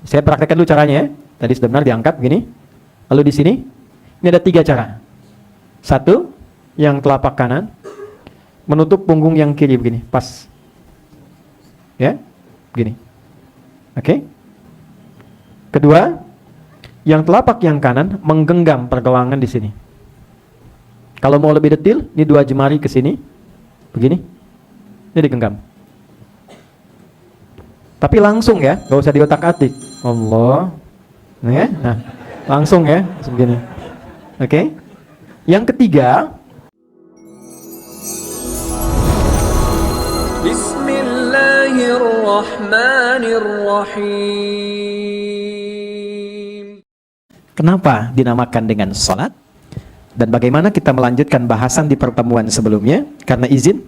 Saya praktekkan dulu caranya ya. Tadi sudah benar diangkat begini. Lalu di sini, ini ada 3 cara. 1, yang telapak kanan menutup punggung yang kiri begini, pas. Ya, begini. Oke. Kedua, yang telapak yang kanan menggenggam pergelangan di sini. Kalau mau lebih detail, ini 2 jemari ke sini, begini. Ini digenggam. Tapi langsung ya, gak usah diotak-atik. Allah, ya, nah, langsung ya, begini. Oke. Yang ketiga, Bismillahirrahmanirrahim. Kenapa dinamakan dengan salat? Dan bagaimana kita melanjutkan bahasan di pertemuan sebelumnya? Karena izin,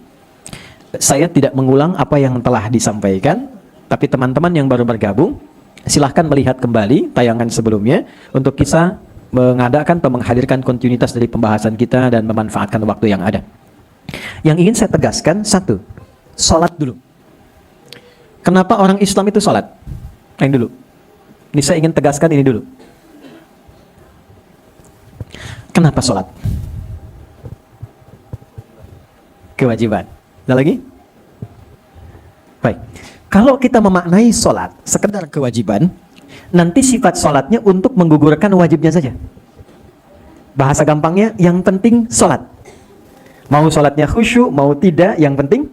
saya tidak mengulang apa yang telah disampaikan, tapi teman-teman yang baru bergabung, silahkan melihat kembali tayangan sebelumnya untuk kita mengadakan atau menghadirkan kontinuitas dari pembahasan kita dan memanfaatkan waktu yang ada. Yang ingin saya tegaskan, 1, salat dulu. Kenapa orang Islam itu salat? Yang dulu. Ini saya ingin tegaskan ini dulu. Kenapa salat? Kewajiban. Ada lagi? Baik. Kalau kita memaknai salat sekedar kewajiban, nanti sifat salatnya untuk menggugurkan wajibnya saja. Bahasa gampangnya, yang penting salat. Mau salatnya khusyuk, mau tidak, yang penting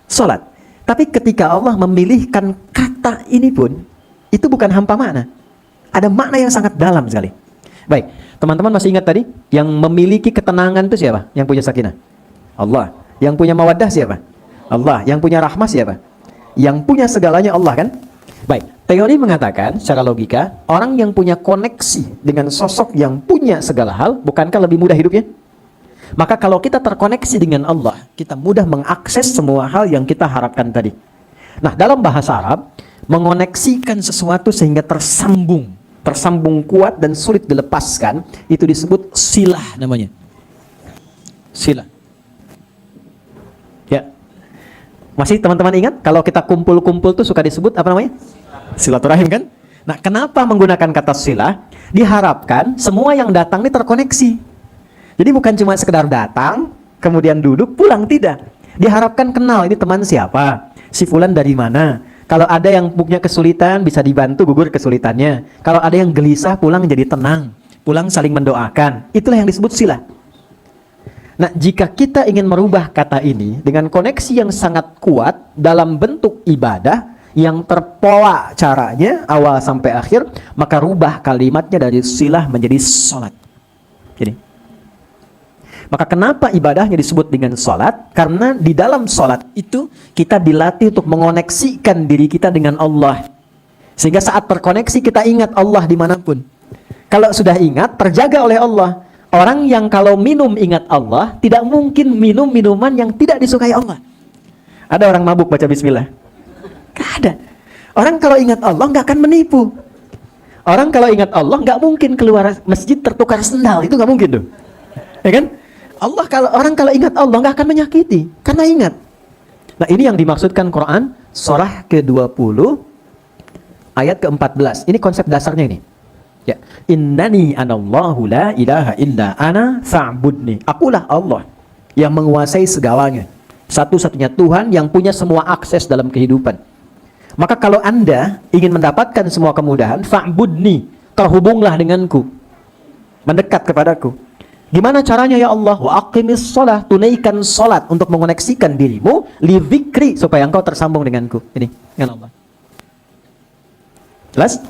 salat. Tapi ketika Allah memilihkan kata ini pun, itu bukan hampa makna. Ada makna yang sangat dalam sekali. Baik, teman-teman masih ingat tadi, yang memiliki ketenangan itu siapa? Yang punya sakinah? Allah. Yang punya mawaddah siapa? Allah. Yang punya rahmah siapa? Yang punya segalanya Allah, kan? Baik, teori mengatakan secara logika, orang yang punya koneksi dengan sosok yang punya segala hal, bukankah lebih mudah hidupnya? Maka kalau kita terkoneksi dengan Allah, kita mudah mengakses semua hal yang kita harapkan tadi. Nah, dalam bahasa Arab, mengoneksikan sesuatu sehingga tersambung kuat dan sulit dilepaskan, itu disebut silah namanya. Silah. Ya. Masih teman-teman ingat kalau kita kumpul-kumpul tuh suka disebut apa namanya? Silaturahim, kan? Nah, kenapa menggunakan kata silah? Diharapkan semua yang datang ini terkoneksi. Jadi bukan cuma sekedar datang, kemudian duduk, pulang, tidak. Diharapkan kenal, ini teman siapa? Si fulan dari mana? Kalau ada yang punya kesulitan, bisa dibantu gugur kesulitannya. Kalau ada yang gelisah, pulang jadi tenang. Pulang saling mendoakan. Itulah yang disebut silah. Nah, jika kita ingin merubah kata ini dengan koneksi yang sangat kuat dalam bentuk ibadah yang terpola caranya awal sampai akhir, maka rubah kalimatnya dari silah menjadi salat. Jadi, maka kenapa ibadahnya disebut dengan salat? Karena di dalam salat itu kita dilatih untuk mengoneksikan diri kita dengan Allah. Sehingga saat terkoneksi kita ingat Allah dimanapun. Kalau sudah ingat, terjaga oleh Allah. Orang yang kalau minum ingat Allah, tidak mungkin minum minuman yang tidak disukai Allah. Ada orang mabuk baca bismillah? Gak ada. Orang kalau ingat Allah gak akan menipu. Orang kalau ingat Allah gak mungkin keluar masjid tertukar sendal. Itu gak mungkin tuh. Ya kan? Orang kalau ingat Allah nggak akan menyakiti karena ingat. Nah, ini yang dimaksudkan Quran surah ke-20 ayat ke-14. Ini konsep dasarnya ini. Ya, innani anallahu la ilaha illa ana fa'budni. Akulah Allah yang menguasai segalanya. Satu-satunya Tuhan yang punya semua akses dalam kehidupan. Maka kalau Anda ingin mendapatkan semua kemudahan, fa'budni, terhubunglah denganku. Mendekat kepadaku. Gimana caranya ya Allah? Wa aqimis shalah, tunaikan salat untuk mengoneksikan dirimu li dzikri supaya engkau tersambung denganku. Ini dengan Allah. Jelas?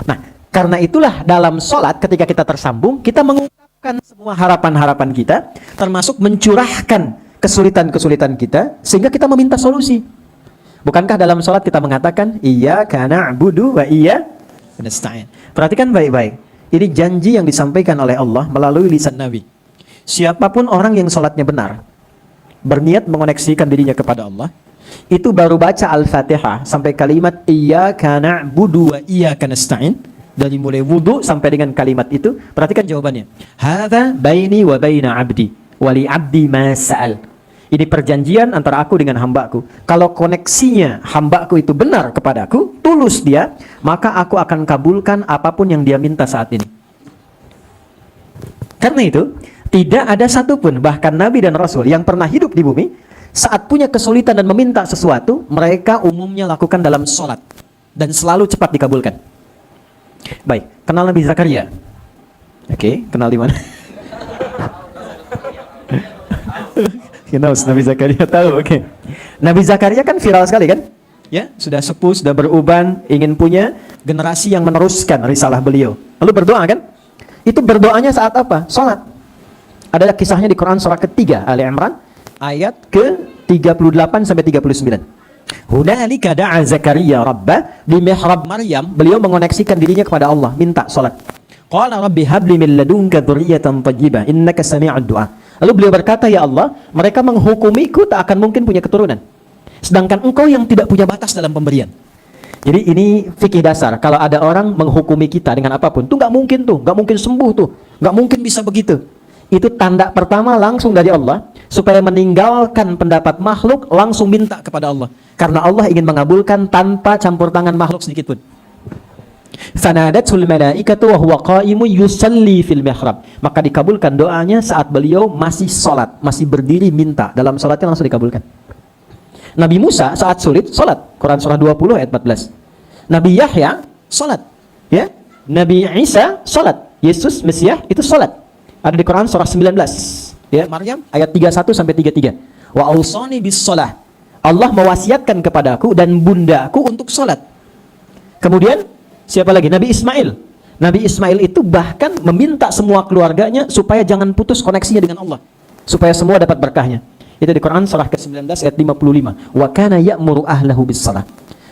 Nah, karena itulah dalam salat ketika kita tersambung, kita mengungkapkan semua harapan-harapan kita, termasuk mencurahkan kesulitan-kesulitan kita sehingga kita meminta solusi. Bukankah dalam salat kita mengatakan iyyaka na'budu wa iyyaka nasta'in? Perhatikan baik-baik. Ini janji yang disampaikan oleh Allah melalui lisan Nabi. Siapapun orang yang sholatnya benar, berniat mengoneksikan dirinya kepada Allah, itu baru baca Al-Fatihah sampai kalimat iyyaka na'budu wa iyyaka nasta'in, dari mulai wudu sampai dengan kalimat itu, perhatikan jawabannya. Hadza baini wa baina 'abdi wa li 'abdi ma sa'al. Ini perjanjian antara aku dengan hambaku. Kalau koneksinya hambaku itu benar kepadaku, tulus dia, maka aku akan kabulkan apapun yang dia minta saat ini. Karena itu, tidak ada satupun, bahkan Nabi dan Rasul yang pernah hidup di bumi, saat punya kesulitan dan meminta sesuatu, mereka umumnya lakukan dalam sholat. Dan selalu cepat dikabulkan. Baik, kenal Nabi Zakaria? Oke, kenal di mana? Kenal Nabi Zakaria, tahu, oke. Nabi Zakaria kan viral sekali kan? Ya, sudah sepuh, sudah beruban, ingin punya generasi yang meneruskan risalah beliau. Lalu berdoa kan? Itu berdoanya saat apa? Sholat. Ada kisahnya di Quran surah ketiga, Ali Imran, ayat ke-38 sampai 39. Hunalika da'a Zakaria rabbah, di mihrab Maryam, beliau mengoneksikan dirinya kepada Allah, minta sholat. Qala rabbi habli min ladunka dzurriyyatan thayyibah innaka sami'ud du'a. Lalu beliau berkata, ya Allah, mereka menghukumiku tak akan mungkin punya keturunan. Sedangkan engkau yang tidak punya batas dalam pemberian. Jadi ini fikih dasar. Kalau ada orang menghukumi kita dengan apapun, tuh nggak mungkin tuh, nggak mungkin sembuh tuh, nggak mungkin bisa begitu. Itu tanda pertama langsung dari Allah, supaya meninggalkan pendapat makhluk, langsung minta kepada Allah. Karena Allah ingin mengabulkan tanpa campur tangan makhluk sedikit pun. Fanadatul malaikatu wa huwa qa'imun yusalli fil mihrab. Maka dikabulkan doanya saat beliau masih salat, masih berdiri minta. Dalam salatnya langsung dikabulkan. Nabi Musa saat sulit salat. Quran surah 20 ayat 14. Nabi Yahya salat, ya. Nabi Isa salat. Yesus Mesias itu salat. Ada di Quran surah 19, ya. Maryam ayat 31 sampai 33. Wa ausani bis shalah. Allah mewasiatkan kepadaku dan bundaku untuk salat. Kemudian siapa lagi? Nabi Ismail. Nabi Ismail itu bahkan meminta semua keluarganya supaya jangan putus koneksinya dengan Allah, supaya semua dapat berkahnya. Itu di Quran surah ke-19 ayat 55. Wa kana ya'muru ahlahu bis-shalah.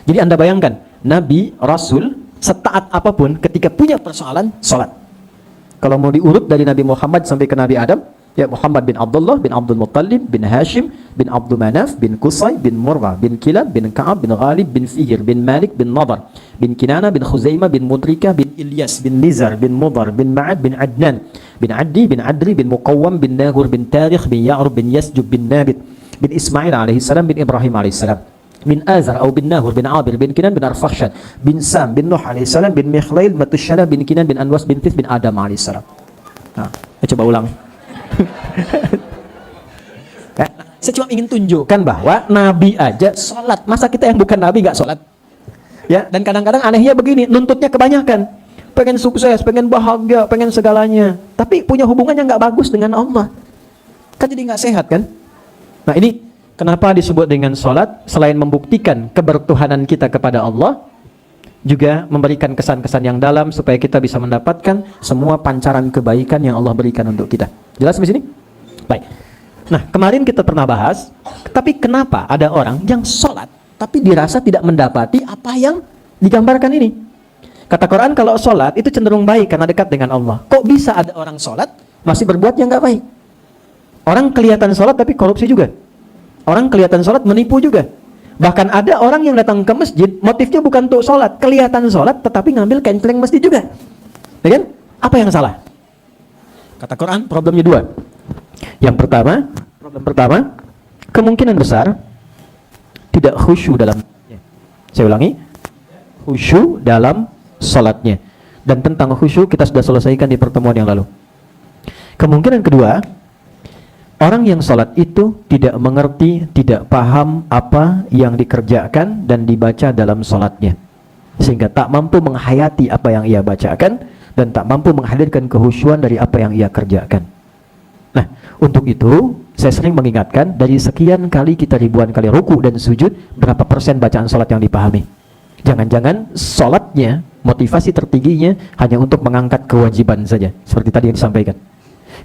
Jadi Anda bayangkan, Nabi, Rasul, setaat apapun ketika punya persoalan, salat. Kalau mau diurut dari Nabi Muhammad sampai ke Nabi Adam, ya Muhammad bin Abdullah, bin Abdul Muttalib, bin Hashim, bin Abdul Manaf, bin Qusay, bin Murrah, bin Kilab, bin Ka'ab, bin Ghalib, bin Fihr, bin Malik, bin Nadar, bin Kinana, bin Khuzaimah, bin Mudrika, bin Ilyas, bin Nizar, bin Mudar, bin Ma'ad, bin Adnan, bin Addi, bin Adri, bin Muqawwam, bin Nahur, bin Tarikh, bin Ya'rub, bin Yasjub, bin Nabit, bin Ismail alaihissalam, bin Ibrahim alaihissalam, bin Azar atau bin Nahur, bin Abir, bin Kinan, bin Arfakhshad, bin Sam, bin Nuh alaihissalam, bin Mikhlail, bin Tushana, bin Kinan, bin Anwas, bin Tif, bin Adam alaihissalam. Nah, saya coba ulang. Saya cuma ingin tunjukkan bahwa Nabi aja sholat. Masa kita yang bukan Nabi nggak sholat? Ya, dan kadang-kadang anehnya begini, nuntutnya kebanyakan. Pengen sukses, pengen bahagia, pengen segalanya. Tapi punya hubungannya nggak bagus dengan Allah. Kan jadi nggak sehat kan? Nah ini kenapa disebut dengan sholat? Selain membuktikan kebertuhanan kita kepada Allah, juga memberikan kesan-kesan yang dalam supaya kita bisa mendapatkan semua pancaran kebaikan yang Allah berikan untuk kita. Jelas di sini? Baik. Nah, kemarin kita pernah bahas, tapi kenapa ada orang yang sholat tapi dirasa tidak mendapati apa yang digambarkan ini? Kata Quran, kalau sholat itu cenderung baik karena dekat dengan Allah. Kok bisa ada orang sholat masih berbuat yang nggak baik? Orang kelihatan sholat tapi korupsi juga. Orang kelihatan sholat menipu juga. Bahkan ada orang yang datang ke masjid, motifnya bukan untuk sholat, kelihatan sholat, tetapi ngambil kenceleng masjid juga. Ya kan? Apa yang salah? Kata Quran, problemnya dua. Yang pertama, problem pertama, kemungkinan besar tidak khusyuk dalam. Saya ulangi, khusyuk dalam sholatnya. Dan tentang khusyuk kita sudah selesaikan di pertemuan yang lalu. Kemungkinan kedua, orang yang sholat itu tidak mengerti, tidak paham apa yang dikerjakan dan dibaca dalam sholatnya, sehingga tak mampu menghayati apa yang ia bacakan dan tak mampu menghadirkan kehusyuan dari apa yang ia kerjakan. Nah, untuk itu saya sering mengingatkan, dari sekian kali kita ribuan kali ruku dan sujud, berapa persen bacaan sholat yang dipahami? Jangan-jangan sholatnya, motivasi tertingginya hanya untuk mengangkat kewajiban saja, seperti tadi yang disampaikan.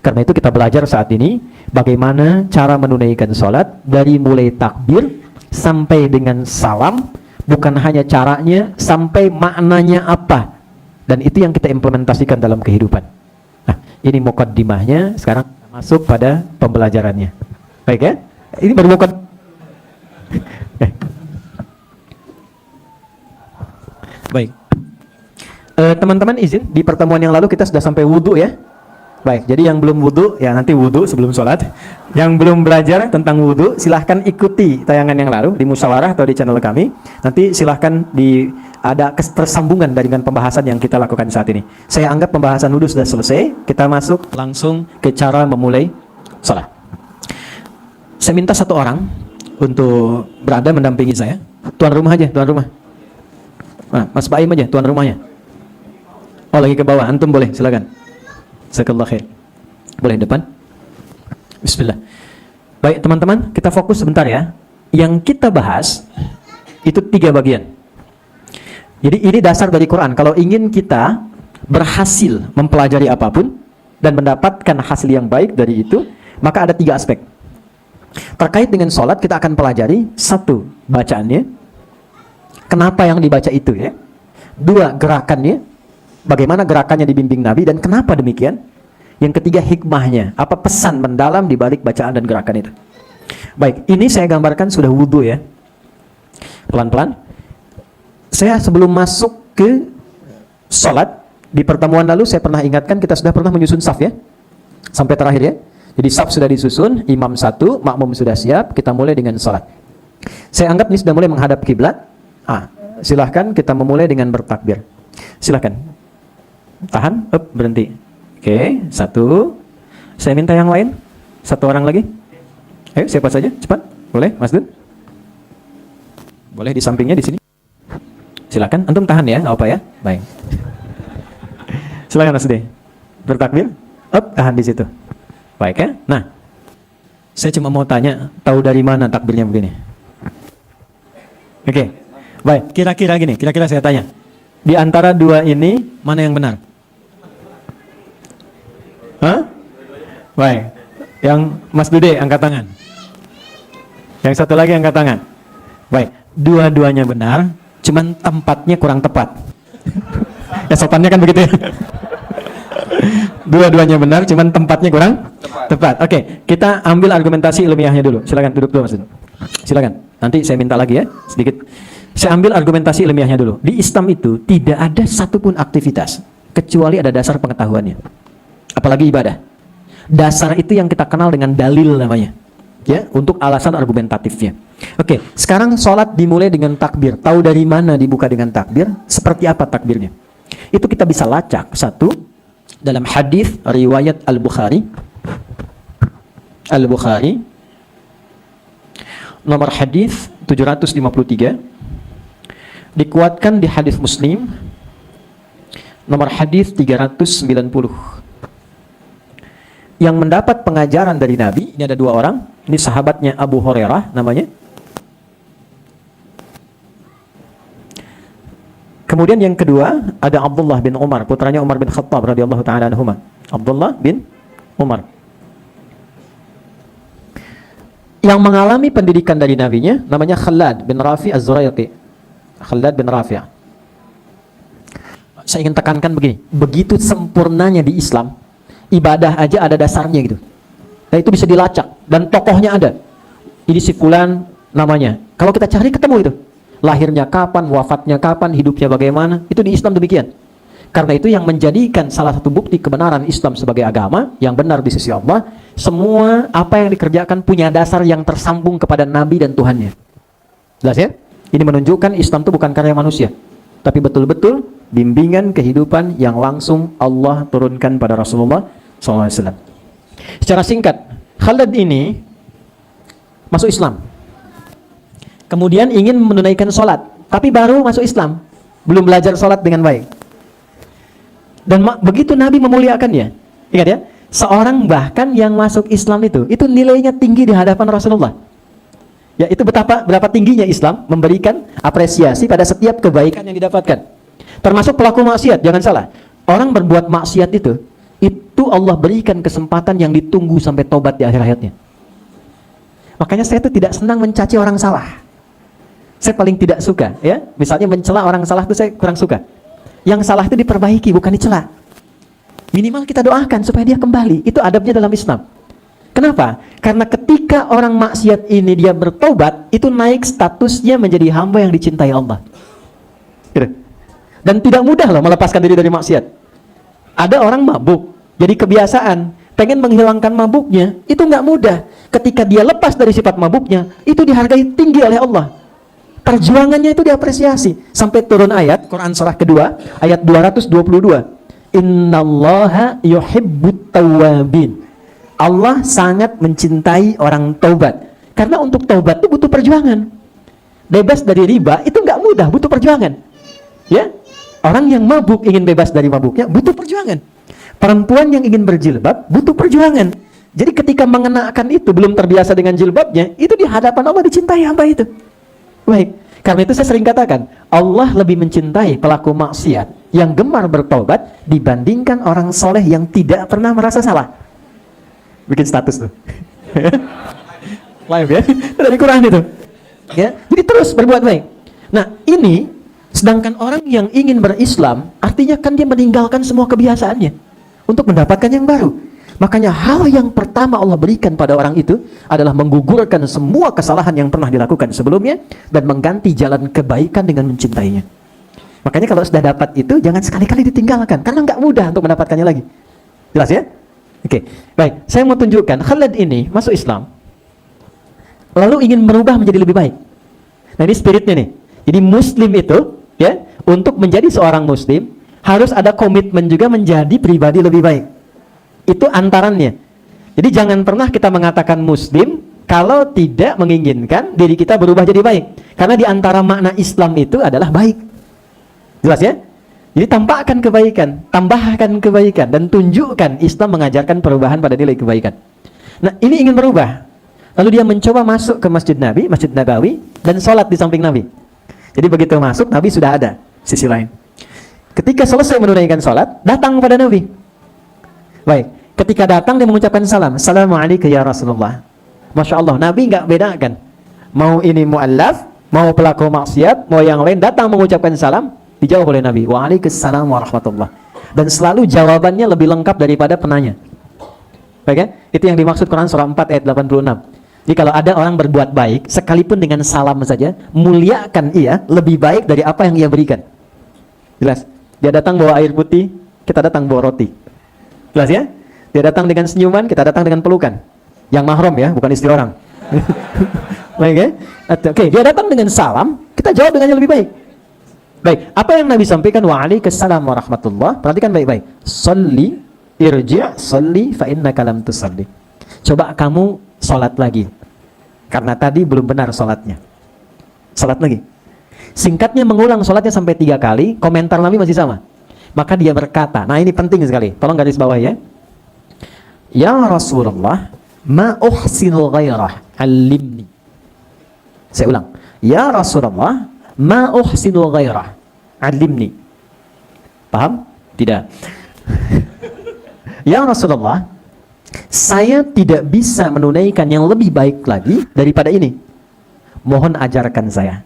Karena itu kita belajar saat ini bagaimana cara menunaikan sholat dari mulai takbir sampai dengan salam, bukan hanya caranya, sampai maknanya apa. Dan itu yang kita implementasikan dalam kehidupan. Nah, ini mukaddimahnya, sekarang masuk pada pembelajarannya. Baik ya? Ini baru Baik. Teman-teman izin, di pertemuan yang lalu kita sudah sampai wudhu ya. Baik, jadi yang belum wudhu, ya nanti wudhu sebelum sholat. Yang belum belajar tentang wudhu, silahkan ikuti tayangan yang lalu di Musyawarah atau di channel kami. Nanti silahkan ada ketersambungan dengan pembahasan yang kita lakukan saat ini. Saya anggap pembahasan wudhu sudah selesai. Kita masuk langsung ke cara memulai sholat. Saya minta satu orang untuk berada mendampingi saya. Tuan rumah aja, tuan rumah. Nah, Mas Baim aja, tuan rumahnya. Oh, lagi ke bawah, antum boleh, silakan. Jazakallahu khair. Boleh depan. Bismillah. Baik teman-teman, kita fokus sebentar ya. Yang kita bahas itu 3 bagian. Jadi ini dasar dari Quran. Kalau ingin kita berhasil mempelajari apapun dan mendapatkan hasil yang baik dari itu, maka ada 3 aspek. Terkait dengan sholat kita akan pelajari 1, bacaannya. Kenapa yang dibaca itu ya. 2, gerakannya. Bagaimana gerakannya dibimbing Nabi dan kenapa demikian? Yang ketiga, hikmahnya. Apa pesan mendalam di balik bacaan dan gerakan itu? Baik, ini saya gambarkan sudah wudhu ya. Pelan-pelan. Saya sebelum masuk ke sholat, di pertemuan lalu saya pernah ingatkan kita sudah pernah menyusun saf ya. Sampai terakhir ya. Jadi saf sudah disusun, imam 1, makmum sudah siap, kita mulai dengan sholat. Saya anggap ini sudah mulai menghadap kiblat. Silahkan kita memulai dengan bertakbir. Silahkan. Tahan, berhenti. Oke, 1. Saya minta yang lain. 1 orang lagi. Ayo, siapa saja, cepat. Boleh, Mas Dun? Boleh di sampingnya di sini. Silakan, antum tahan ya, nggak apa ya. Baik. Silakan Mas D. Bertakbir. Tahan di situ. Baik ya. Nah, saya cuma mau tanya, tahu dari mana takbirnya begini? Oke. Baik, kira-kira gini, kira-kira saya tanya. Di antara 2 ini, mana yang benar? Baik. Yang Mas Dude angkat tangan. Yang satu lagi angkat tangan. Baik. Dua-duanya benar, cuman tempatnya kurang tepat. Ya sopannya kan begitu ya. Dua-duanya benar, cuman tempatnya kurang tepat. Oke, kita ambil argumentasi ilmiahnya dulu. Silakan duduk dulu Mas Dude. Silakan. Nanti saya minta lagi ya, sedikit. Saya ambil argumentasi ilmiahnya dulu. Di Islam itu tidak ada satupun aktivitas kecuali ada dasar pengetahuannya. Apalagi ibadah. Dasar itu yang kita kenal dengan dalil namanya. Ya, untuk alasan argumentatifnya. Oke, sekarang sholat dimulai dengan takbir. Tahu dari mana dibuka dengan takbir? Seperti apa takbirnya? Itu kita bisa lacak. 1, dalam hadis riwayat Al-Bukhari. Al-Bukhari. Nomor hadis 753. Dikuatkan di hadis Muslim nomor hadis 390. Yang mendapat pengajaran dari Nabi, ini ada 2 orang. Ini sahabatnya Abu Hurairah namanya. Kemudian yang kedua ada Abdullah bin Umar, putranya Umar bin Khattab radhiyallahu taala anhuma. Abdullah bin Umar. Yang mengalami pendidikan dari nabinya namanya Khalad bin Rafi Az-Zurayqi. Khalad bin Rafi'. Saya ingin tekankan begini, begitu sempurnanya di Islam, ibadah aja ada dasarnya gitu. Dan itu bisa dilacak dan tokohnya ada. Ini si fulan namanya. Kalau kita cari ketemu itu. Lahirnya kapan, wafatnya kapan, hidupnya bagaimana, itu di Islam demikian. Karena itu yang menjadikan salah satu bukti kebenaran Islam sebagai agama yang benar di sisi Allah, semua apa yang dikerjakan punya dasar yang tersambung kepada Nabi dan Tuhannya. Jelas ya? Ini menunjukkan Islam itu bukan karya manusia, tapi betul-betul bimbingan kehidupan yang langsung Allah turunkan pada Rasulullah SAW. Secara singkat, Khalid ini masuk Islam. Kemudian ingin menunaikan sholat, tapi baru masuk Islam, belum belajar sholat dengan baik. Dan begitu Nabi memuliakannya, ingat ya, seorang bahkan yang masuk Islam itu nilainya tinggi di hadapan Rasulullah. Ya, itu berapa tingginya Islam memberikan apresiasi pada setiap kebaikan yang didapatkan. Termasuk pelaku maksiat, jangan salah. Orang berbuat maksiat itu Allah berikan kesempatan yang ditunggu sampai tobat di akhir hayatnya. Makanya saya itu tidak senang mencaci orang salah. Saya paling tidak suka, ya. Misalnya mencela orang salah itu saya kurang suka. Yang salah itu diperbaiki, bukan dicela. Minimal kita doakan supaya dia kembali. Itu adabnya dalam Islam. Kenapa? Karena ketika orang maksiat ini dia bertobat, itu naik statusnya menjadi hamba yang dicintai Allah. Gitu. Dan tidak mudah loh melepaskan diri dari maksiat. Ada orang mabuk, jadi kebiasaan, pengen menghilangkan mabuknya, itu nggak mudah. Ketika dia lepas dari sifat mabuknya, itu dihargai tinggi oleh Allah. Perjuangannya itu diapresiasi. Sampai turun ayat, Quran surah kedua, ayat 222. Innallaha yuhibbut tawwabin. Allah sangat mencintai orang taubat. Karena untuk taubat itu butuh perjuangan. Bebas dari riba itu nggak mudah, butuh perjuangan. Ya, orang yang mabuk ingin bebas dari mabuknya butuh perjuangan. Perempuan yang ingin berjilbab butuh perjuangan. Jadi ketika mengenakan itu belum terbiasa dengan jilbabnya, itu di hadapan Allah dicintai hamba itu. Baik, karena itu saya sering katakan, Allah lebih mencintai pelaku maksiat yang gemar bertobat dibandingkan orang soleh yang tidak pernah merasa salah. Bikin status tuh. Live ya, dari Quran itu. Ya, jadi terus berbuat baik. Nah, ini sedangkan orang yang ingin berislam, artinya kan dia meninggalkan semua kebiasaannya untuk mendapatkan yang baru. Makanya hal yang pertama Allah berikan pada orang itu adalah menggugurkan semua kesalahan yang pernah dilakukan sebelumnya dan mengganti jalan kebaikan dengan mencintainya. Makanya kalau sudah dapat itu jangan sekali-kali ditinggalkan karena nggak mudah untuk mendapatkannya lagi. Jelas ya? Oke, baik. Saya mau tunjukkan Khalid ini masuk Islam lalu ingin merubah menjadi lebih baik. Nah, ini spiritnya nih. Jadi Muslim itu ya, untuk menjadi seorang Muslim harus ada komitmen juga menjadi pribadi lebih baik. Itu antarannya. Jadi jangan pernah kita mengatakan Muslim kalau tidak menginginkan diri kita berubah jadi baik. Karena di antara makna Islam itu adalah baik. Jelas ya? Jadi tampakkan kebaikan, tambahkan kebaikan, dan tunjukkan Islam mengajarkan perubahan pada nilai kebaikan. Nah, ini ingin berubah. Lalu dia mencoba masuk ke Masjid Nabi, Masjid Nabawi, dan sholat di samping Nabi. Jadi begitu masuk, Nabi sudah ada sisi lain. Ketika selesai menunaikan sholat, datang pada Nabi. Baik, ketika datang dia mengucapkan salam. Assalamualaikum ya Rasulullah. Masya Allah, Nabi nggak bedakan. Mau ini mu'allaf, mau pelaku maksiat, mau yang lain datang mengucapkan salam, dijawab oleh Nabi. Waalaikumsalam warahmatullah. Dan selalu jawabannya lebih lengkap daripada penanya. Baik ya? Itu yang dimaksud Quran surah 4 ayat 86. Jadi kalau ada orang berbuat baik, sekalipun dengan salam saja, muliakan ia lebih baik dari apa yang ia berikan. Jelas? Dia datang bawa air putih, kita datang bawa roti. Jelas ya? Dia datang dengan senyuman, kita datang dengan pelukan. Yang mahram ya, bukan istri orang. Baik ya? Oke, dia datang dengan salam, kita jawab dengan yang lebih baik. Baik, apa yang Nabi sampaikan? Waalaikumsalam warahmatullah. Perhatikan baik-baik. Salli, irji', salli, fa innaka lam tusalli. Coba kamu sholat lagi. Karena tadi belum benar sholatnya. Sholat lagi. Singkatnya mengulang sholatnya sampai 3 kali, komentar Nabi masih sama. Maka dia berkata, nah ini penting sekali, tolong garis bawah ya. Ya Rasulullah, ma uhsinul ghairah, alimni. Saya ulang. Ya Rasulullah, ma uhsinul ghairah, alimni. Paham? Tidak. Ya Rasulullah, saya tidak bisa menunaikan yang lebih baik lagi daripada ini. Mohon ajarkan saya.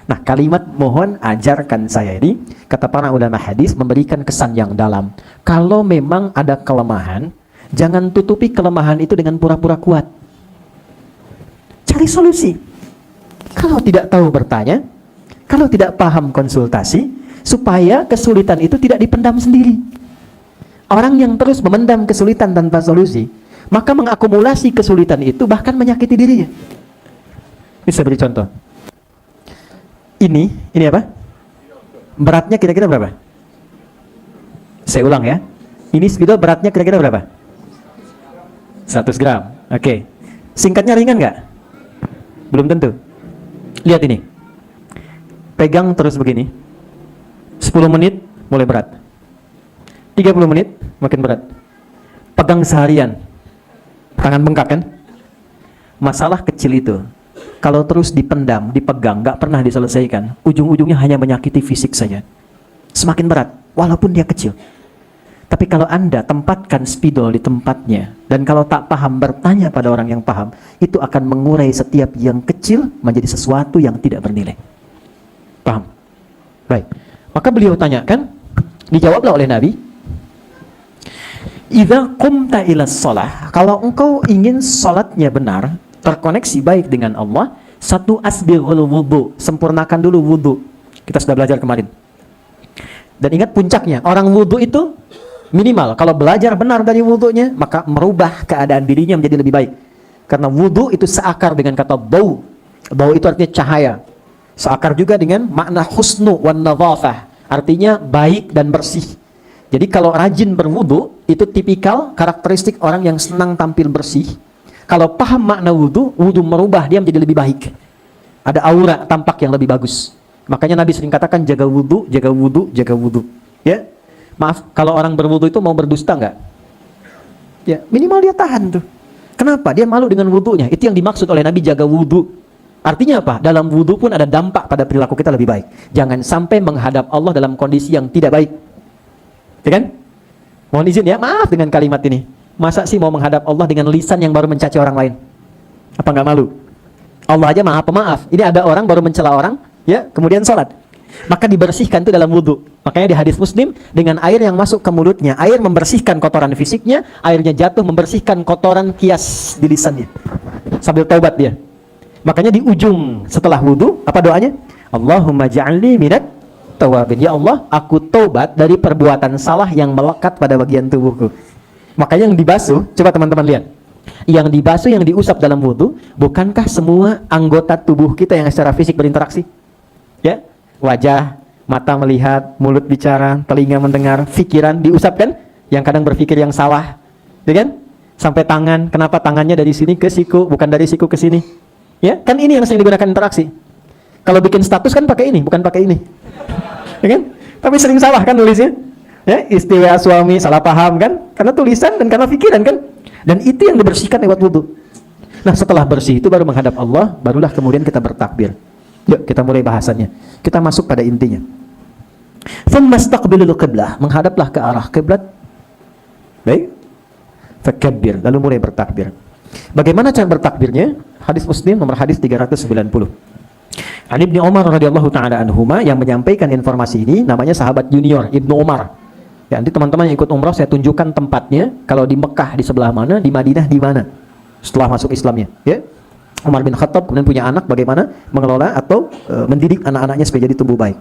Nah, kalimat mohon ajarkan saya ini, kata para ulama hadis, memberikan kesan yang dalam. Kalau memang ada kelemahan, jangan tutupi kelemahan itu dengan pura-pura kuat. Cari solusi. Kalau tidak tahu bertanya, kalau tidak paham konsultasi, supaya kesulitan itu tidak dipendam sendiri. Orang yang terus memendam kesulitan tanpa solusi, maka mengakumulasi kesulitan itu bahkan menyakiti dirinya. Bisa beri contoh. Ini apa? Beratnya kira-kira berapa? Saya ulang ya. Ini spidol beratnya kira-kira berapa? 100 gram. Oke. Singkatnya ringan nggak? Belum tentu. Lihat ini. Pegang terus begini. 10 menit mulai berat. 30 menit makin berat. Pegang seharian. Tangan bengkak kan? Masalah kecil itu, kalau terus dipendam, dipegang, nggak pernah diselesaikan, ujung-ujungnya hanya menyakiti fisik saja. Semakin berat, walaupun dia kecil. Tapi kalau Anda tempatkan spidol di tempatnya, dan kalau tak paham bertanya pada orang yang paham, itu akan mengurai setiap yang kecil menjadi sesuatu yang tidak bernilai. Paham? Baik. Maka beliau tanyakan, dijawablah oleh Nabi, idza qumta ila shalah, kalau engkau ingin salatnya benar, terkoneksi baik dengan Allah, satu asbighul wudu, sempurnakan dulu wudu. Kita sudah belajar kemarin. Dan ingat puncaknya, orang wudu itu Minimal kalau belajar benar dari wudunya, maka merubah keadaan dirinya menjadi lebih baik. Karena wudu itu seakar dengan kata bau. Bau itu artinya cahaya. Seakar juga dengan makna husnu wan nadhafah, artinya baik dan bersih. Jadi kalau rajin berwudu itu tipikal karakteristik orang yang senang tampil bersih. Kalau paham makna wudu, wudu merubah dia menjadi lebih baik. Ada aura tampak yang lebih bagus. Makanya Nabi sering katakan jaga wudu, jaga wudu, jaga wudu. Ya, maaf kalau orang berwudu itu mau berdusta nggak? Ya, minimal dia tahan tuh. Kenapa? Dia malu dengan wudunya. Itu yang dimaksud oleh Nabi jaga wudu. Artinya apa? Dalam wudu pun ada dampak pada perilaku kita lebih baik. Jangan sampai menghadap Allah dalam kondisi yang tidak baik. Ya kan? Mohon izin ya, maaf dengan kalimat ini. Masa sih mau menghadap Allah dengan lisan yang baru mencaci orang lain? Apa nggak malu? Allah aja maaf pemaaf. Ini ada orang baru mencela orang, ya, kemudian sholat. Maka dibersihkan itu dalam wudu. Makanya di hadis Muslim, dengan air yang masuk ke mulutnya, air membersihkan kotoran fisiknya, airnya jatuh membersihkan kotoran kias di lisannya. Sambil taubat dia. Makanya di ujung setelah wudu, apa doanya? Allahumma ja'alni minat tawabin. Ya Allah, aku taubat dari perbuatan salah yang melekat pada bagian tubuhku. Makanya yang dibasuh, coba teman-teman lihat. Yang dibasuh, yang diusap dalam wudu, bukankah semua anggota tubuh kita yang secara fisik berinteraksi? Ya, wajah, mata melihat, mulut bicara, telinga mendengar, pikiran diusap kan? Yang kadang berpikir yang salah, ya kan? Sampai tangan, kenapa tangannya dari sini ke siku, bukan dari siku ke sini? Ya, kan ini yang sering digunakan interaksi. Kalau bikin status kan pakai ini, bukan pakai ini. Ya kan? Tapi sering salah kan nulisnya. Ya, istiwa suami salah paham kan? Karena tulisan dan karena pikiran kan? Dan itu yang dibersihkan lewat wudu. Nah, setelah bersih itu baru menghadap Allah, barulah kemudian kita bertakbir. Yuk, kita mulai bahasannya. Kita masuk pada intinya. Tsumastaqbilul qiblah, menghadaplah ke arah kiblat. Baik. Fakabbir, lalu mulai bertakbir. Bagaimana cara bertakbirnya? Hadis Muslim nomor hadis 390. Ali bin Umar radhiyallahu taala anhuma yang menyampaikan informasi ini namanya sahabat junior Ibnu Umar. Ya, nanti teman-teman yang ikut umrah saya tunjukkan tempatnya. Kalau di Mekah di sebelah mana, di Madinah di mana setelah masuk Islamnya. Ya, Umar bin Khattab kemudian punya anak, bagaimana mengelola atau mendidik anak-anaknya supaya jadi tumbuh baik.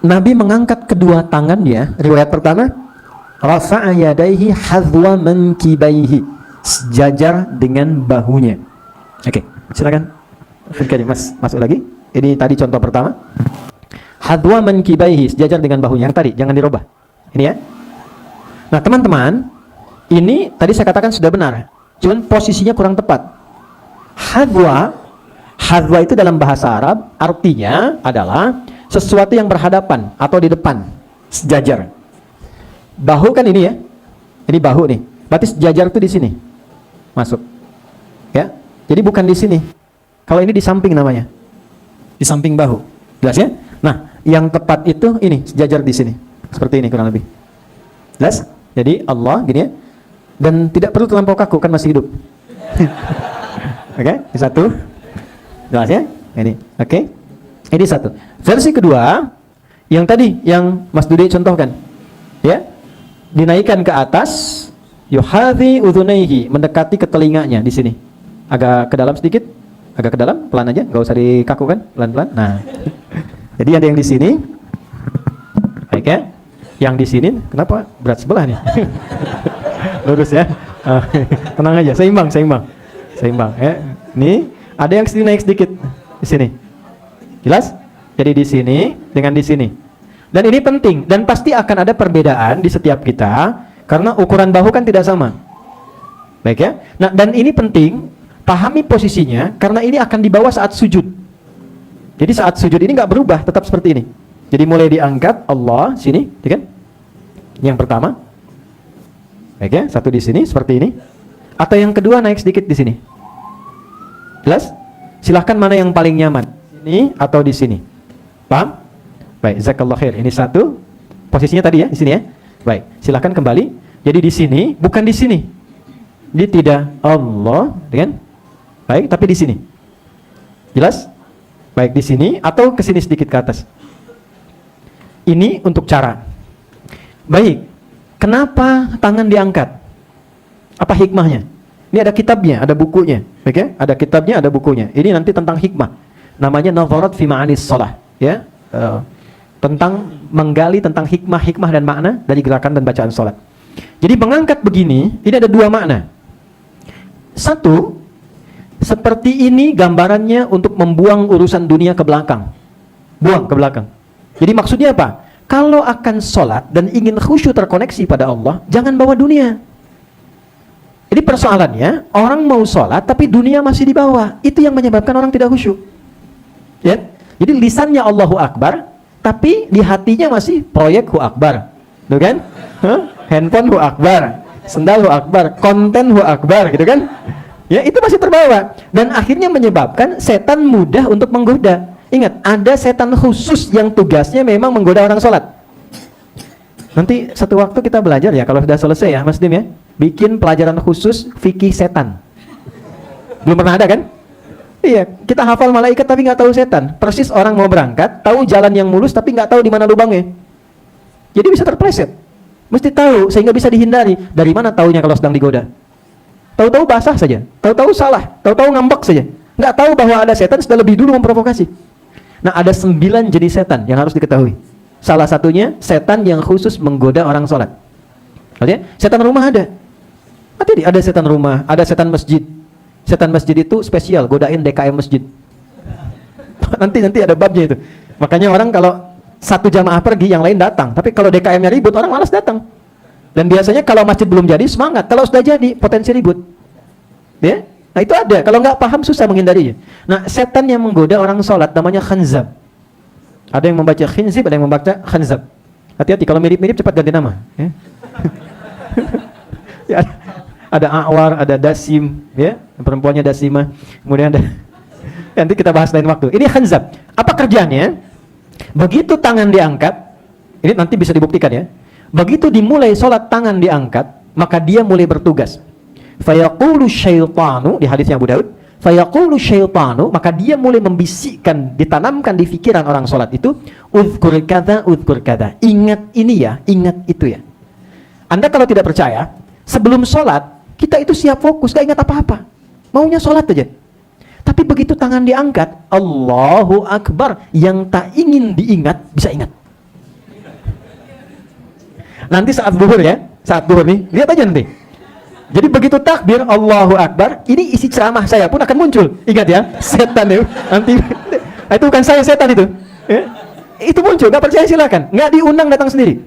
Nabi mengangkat kedua tangannya. Riwayat pertama, rafa'a yadaihi hadwa mankibaihi, sejajar dengan bahunya. Oke, silakan. Mas, masuk lagi. Ini tadi contoh pertama. Hadwa mankibaihi, sejajar dengan bahunya. Yang tadi jangan dirubah. Ini ya. Nah, teman-teman, ini tadi saya katakan sudah benar. Cuman posisinya kurang tepat. Hadwa itu dalam bahasa Arab artinya adalah sesuatu yang berhadapan atau di depan, sejajar. Bahu kan ini ya. Ini bahu nih. Berarti sejajar itu di sini. Masuk. Ya. Jadi bukan di sini. Kalau ini di samping namanya. Di samping bahu. Jelas ya? Nah, yang tepat itu ini, sejajar di sini. Seperti ini kurang lebih. Jelas? Jadi Allah gini ya. Dan tidak perlu terlampau kaku, kan masih hidup. Oke, ini satu. Jelas ya? Ini. Oke. Ini satu. Versi kedua, yang tadi yang Mas Dude contohkan. Ya. Dinaikkan ke atas, yuhadhi udhunaihi, mendekati ke telinganya di sini. Agak ke dalam sedikit. Agak ke dalam, pelan aja, nggak usah dikaku kan, pelan-pelan. Nah. Jadi ada yang di sini. Baik ya. Yang di sini kenapa berat sebelah nih? Lurus ya. Tenang aja, seimbang ya. Nih, ada yang sini naik sedikit di sini. Jelas? Jadi di sini dengan di sini. Dan ini penting dan pasti akan ada perbedaan di setiap kita karena ukuran bahu kan tidak sama. Baik ya. Nah, dan ini penting, pahami posisinya karena ini akan dibawa saat sujud. Jadi saat sujud ini nggak berubah, tetap seperti ini. Jadi mulai diangkat Allah sini, ya kan? Yang pertama. Baik ya, satu di sini seperti ini. Atau yang kedua naik sedikit di sini. Jelas? Silahkan mana yang paling nyaman, sini atau di sini. Paham? Baik, jazakallahu khair. Ini satu. Posisinya tadi ya, di sini ya. Baik, silahkan kembali. Jadi di sini, bukan di sini. Jadi tidak Allah, kan? Baik, tapi di sini. Jelas? Baik di sini atau ke sini sedikit ke atas. Ini untuk cara. Baik. Kenapa tangan diangkat? Apa hikmahnya? Ini ada kitabnya, ada bukunya. Baik ya? Ada kitabnya, ada bukunya. Ini nanti tentang hikmah. Namanya Nadharat fi Ma'anis Shalah, ya. Tentang menggali tentang hikmah dan makna dari gerakan dan bacaan sholat. Jadi mengangkat begini, ini ada dua makna. Satu, seperti ini gambarannya untuk membuang urusan dunia ke belakang. Buang ke belakang. Jadi maksudnya apa? Kalau akan sholat dan ingin khusyuk terkoneksi pada Allah, jangan bawa dunia. Jadi persoalannya, orang mau sholat tapi dunia masih dibawa. Itu yang menyebabkan orang tidak khusyuk. Ya? Jadi lisannya Allahu Akbar, tapi di hatinya masih proyek Hu Akbar. Tuh kan? Handphone Hu Akbar, sendal Hu Akbar, konten Hu Akbar, gitu kan? Ya, itu masih terbawa. Dan akhirnya menyebabkan setan mudah untuk menggoda. Ingat, ada setan khusus yang tugasnya memang menggoda orang sholat. Nanti satu waktu kita belajar ya, kalau sudah selesai ya Mas Dim ya, bikin pelajaran khusus fikih setan. Belum pernah ada kan? Iya, kita hafal malaikat tapi nggak tahu setan. Persis orang mau berangkat, tahu jalan yang mulus tapi nggak tahu di mana lubangnya. Jadi bisa terpleset. Mesti tahu sehingga bisa dihindari. Dari mana taunya kalau sedang digoda? Tahu-tahu basah saja, tahu-tahu salah, tahu-tahu ngambek saja. Nggak tahu bahwa ada setan sudah lebih dulu memprovokasi. Nah, ada 9 jenis setan yang harus diketahui. Salah satunya setan yang khusus menggoda orang sholat. Artinya, setan rumah ada. Artinya ada setan rumah, ada setan masjid. Setan masjid itu spesial, godain DKM masjid. nanti ada babnya itu. Makanya orang kalau satu jamaah pergi, yang lain datang. Tapi kalau DKM-nya ribut, orang malas datang. Dan biasanya kalau masjid belum jadi, semangat. Kalau sudah jadi, potensi ribut. Ya? Nah itu ada. Kalau nggak paham, susah menghindarinya. Nah, setan yang menggoda orang sholat namanya khanzab. Ada yang membaca khinzib, ada yang membaca khanzab. Hati-hati, kalau mirip-mirip cepat ganti nama. Ya? Ya, ada Awar, ada Dasim, ya, perempuannya Dasimah. Kemudian ada, nanti kita bahas lain waktu. Ini khanzab. Apa kerjanya? Begitu tangan diangkat, ini nanti bisa dibuktikan ya. Begitu dimulai sholat tangan diangkat, maka dia mulai bertugas. Fayaqulu syaitanu, di hadisnya Abu Daud, fayaqulu syaitanu, maka dia mulai membisikkan, ditanamkan di pikiran orang sholat itu, udhkur kada, ingat ini ya, ingat itu ya. Anda kalau tidak percaya, sebelum sholat, kita itu siap fokus, gak ingat apa-apa. Maunya sholat aja. Tapi begitu tangan diangkat, Allahu Akbar, yang tak ingin diingat, bisa ingat. Nanti saat duhur ya, saat duhur nih, lihat aja nanti. Jadi begitu takbir, Allahu Akbar, ini isi ceramah saya pun akan muncul. Ingat ya, setan itu. Nanti, itu bukan saya, setan itu. Ya? Itu muncul, gak percaya silakan. Gak diundang, datang sendiri.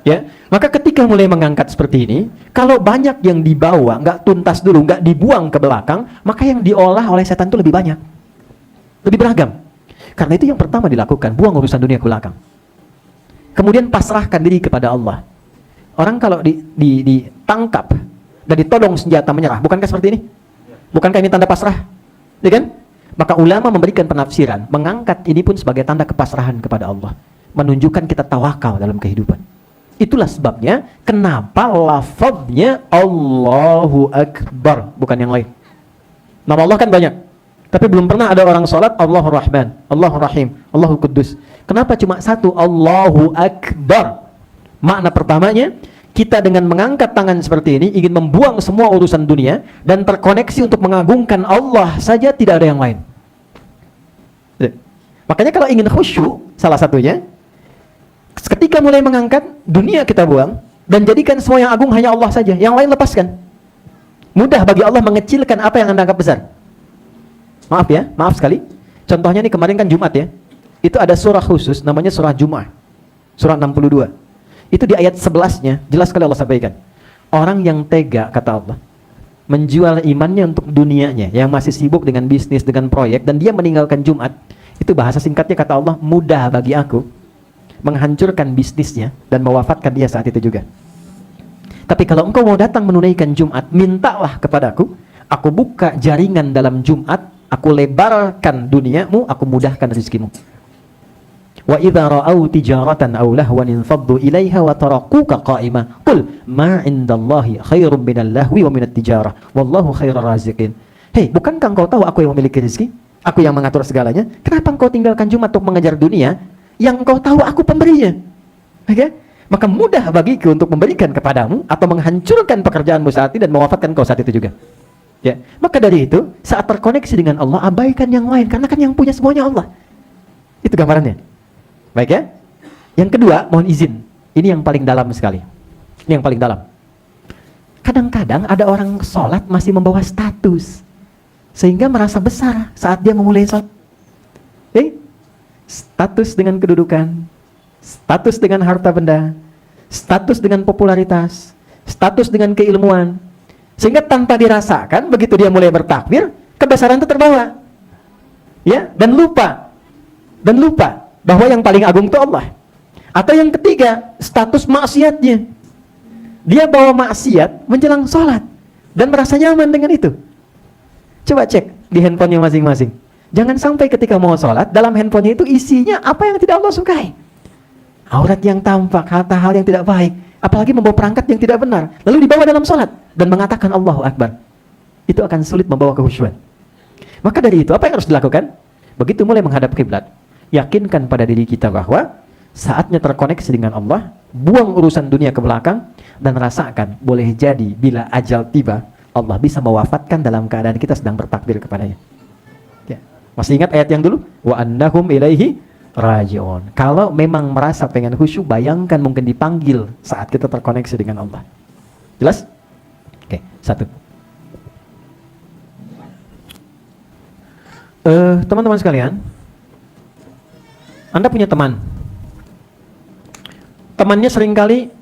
Ya, maka ketika mulai mengangkat seperti ini, kalau banyak yang dibawa, nggak tuntas dulu, nggak dibuang ke belakang, maka yang diolah oleh setan itu lebih banyak, lebih beragam. Karena itu yang pertama dilakukan, buang urusan dunia ke belakang. Kemudian pasrahkan diri kepada Allah. Orang kalau ditangkap dan ditodong senjata menyerah, bukankah seperti ini? Bukankah ini tanda pasrah? Ya kan? Maka ulama memberikan penafsiran, mengangkat ini pun sebagai tanda kepasrahan kepada Allah, menunjukkan kita tawakal dalam kehidupan. Itulah sebabnya kenapa lafadznya Allahu Akbar, bukan yang lain. Nama Allah kan banyak, tapi belum pernah ada orang sholat Allahur Rahman, Allahur Rahim, Allahul Quddus. Kenapa cuma satu Allahu Akbar? Makna pertamanya, kita dengan mengangkat tangan seperti ini ingin membuang semua urusan dunia dan terkoneksi untuk mengagungkan Allah saja, tidak ada yang lain. Makanya kalau ingin khusyuk, salah satunya ketika mulai mengangkat, dunia kita buang dan jadikan semua yang agung hanya Allah saja, yang lain lepaskan. Mudah bagi Allah mengecilkan apa yang Anda anggap besar. Maaf ya, maaf sekali. Contohnya nih, kemarin kan Jumat ya, itu ada surah khusus namanya surah Jum'ah, surah 62. Itu di ayat 11-nya jelas sekali Allah sampaikan, orang yang tega, kata Allah, menjual imannya untuk dunianya, yang masih sibuk dengan bisnis, dengan proyek, dan dia meninggalkan Jumat, itu bahasa singkatnya kata Allah, mudah bagi aku menghancurkan bisnisnya dan mewafatkan dia saat itu juga. Tapi kalau engkau mau datang menunaikan Jumat, mintalah kepadaku, aku buka jaringan dalam Jumat, aku lebarkan duniamu, aku mudahkan rezekimu. Wa idza ra'au tijaratan aw lahwan infaddu ilaiha wa tarakuka qa'ima qul ma 'indallahi khairum minal lahwi wa minat tijarah wallahu khairur raziqin. Hei, bukankah engkau tahu aku yang memiliki rezeki? Aku yang mengatur segalanya. Kenapa engkau tinggalkan Jumat untuk mengejar dunia? Yang engkau tahu aku pemberinya. Okay? Maka mudah bagiku untuk memberikan kepadamu atau menghancurkan pekerjaanmu saat ini dan mewafatkan kau saat itu juga. Ya. Maka dari itu, saat terkoneksi dengan Allah, abaikan yang lain, karena kan yang punya semuanya Allah. Itu gambarannya. Baik ya? Yang kedua, mohon izin. Ini yang paling dalam sekali. Ini yang paling dalam. Kadang-kadang ada orang sholat masih membawa status. Sehingga merasa besar saat dia memulai sholat. Status dengan kedudukan, status dengan harta benda, status dengan popularitas, status dengan keilmuan. Sehingga tanpa dirasakan, begitu dia mulai bertakbir, kebesaran itu terbawa. Ya, dan lupa bahwa yang paling agung itu Allah. Atau yang ketiga, status maksiatnya. Dia bawa maksiat menjelang sholat dan merasa nyaman dengan itu. Coba cek di handphonenya masing-masing. Jangan sampai ketika mau sholat, dalam handphonenya itu isinya apa yang tidak Allah sukai. Aurat yang tampak, hal-hal yang tidak baik, apalagi membawa perangkat yang tidak benar, lalu dibawa dalam sholat dan mengatakan Allahu Akbar. Itu akan sulit membawa kehusyuan. Maka dari itu, apa yang harus dilakukan? Begitu mulai menghadap kiblat, yakinkan pada diri kita bahwa saatnya terkoneksi dengan Allah, buang urusan dunia ke belakang, dan rasakan boleh jadi bila ajal tiba, Allah bisa mewafatkan dalam keadaan kita sedang bertakbir kepadanya. Ya. Masih ingat ayat yang dulu? Wa annahum ilaihi raji'un. Kalau memang merasa pengen khusyuk, bayangkan mungkin dipanggil saat kita terkoneksi dengan Allah. Jelas? Oke, satu. Teman-teman sekalian, Anda punya teman. Temannya seringkali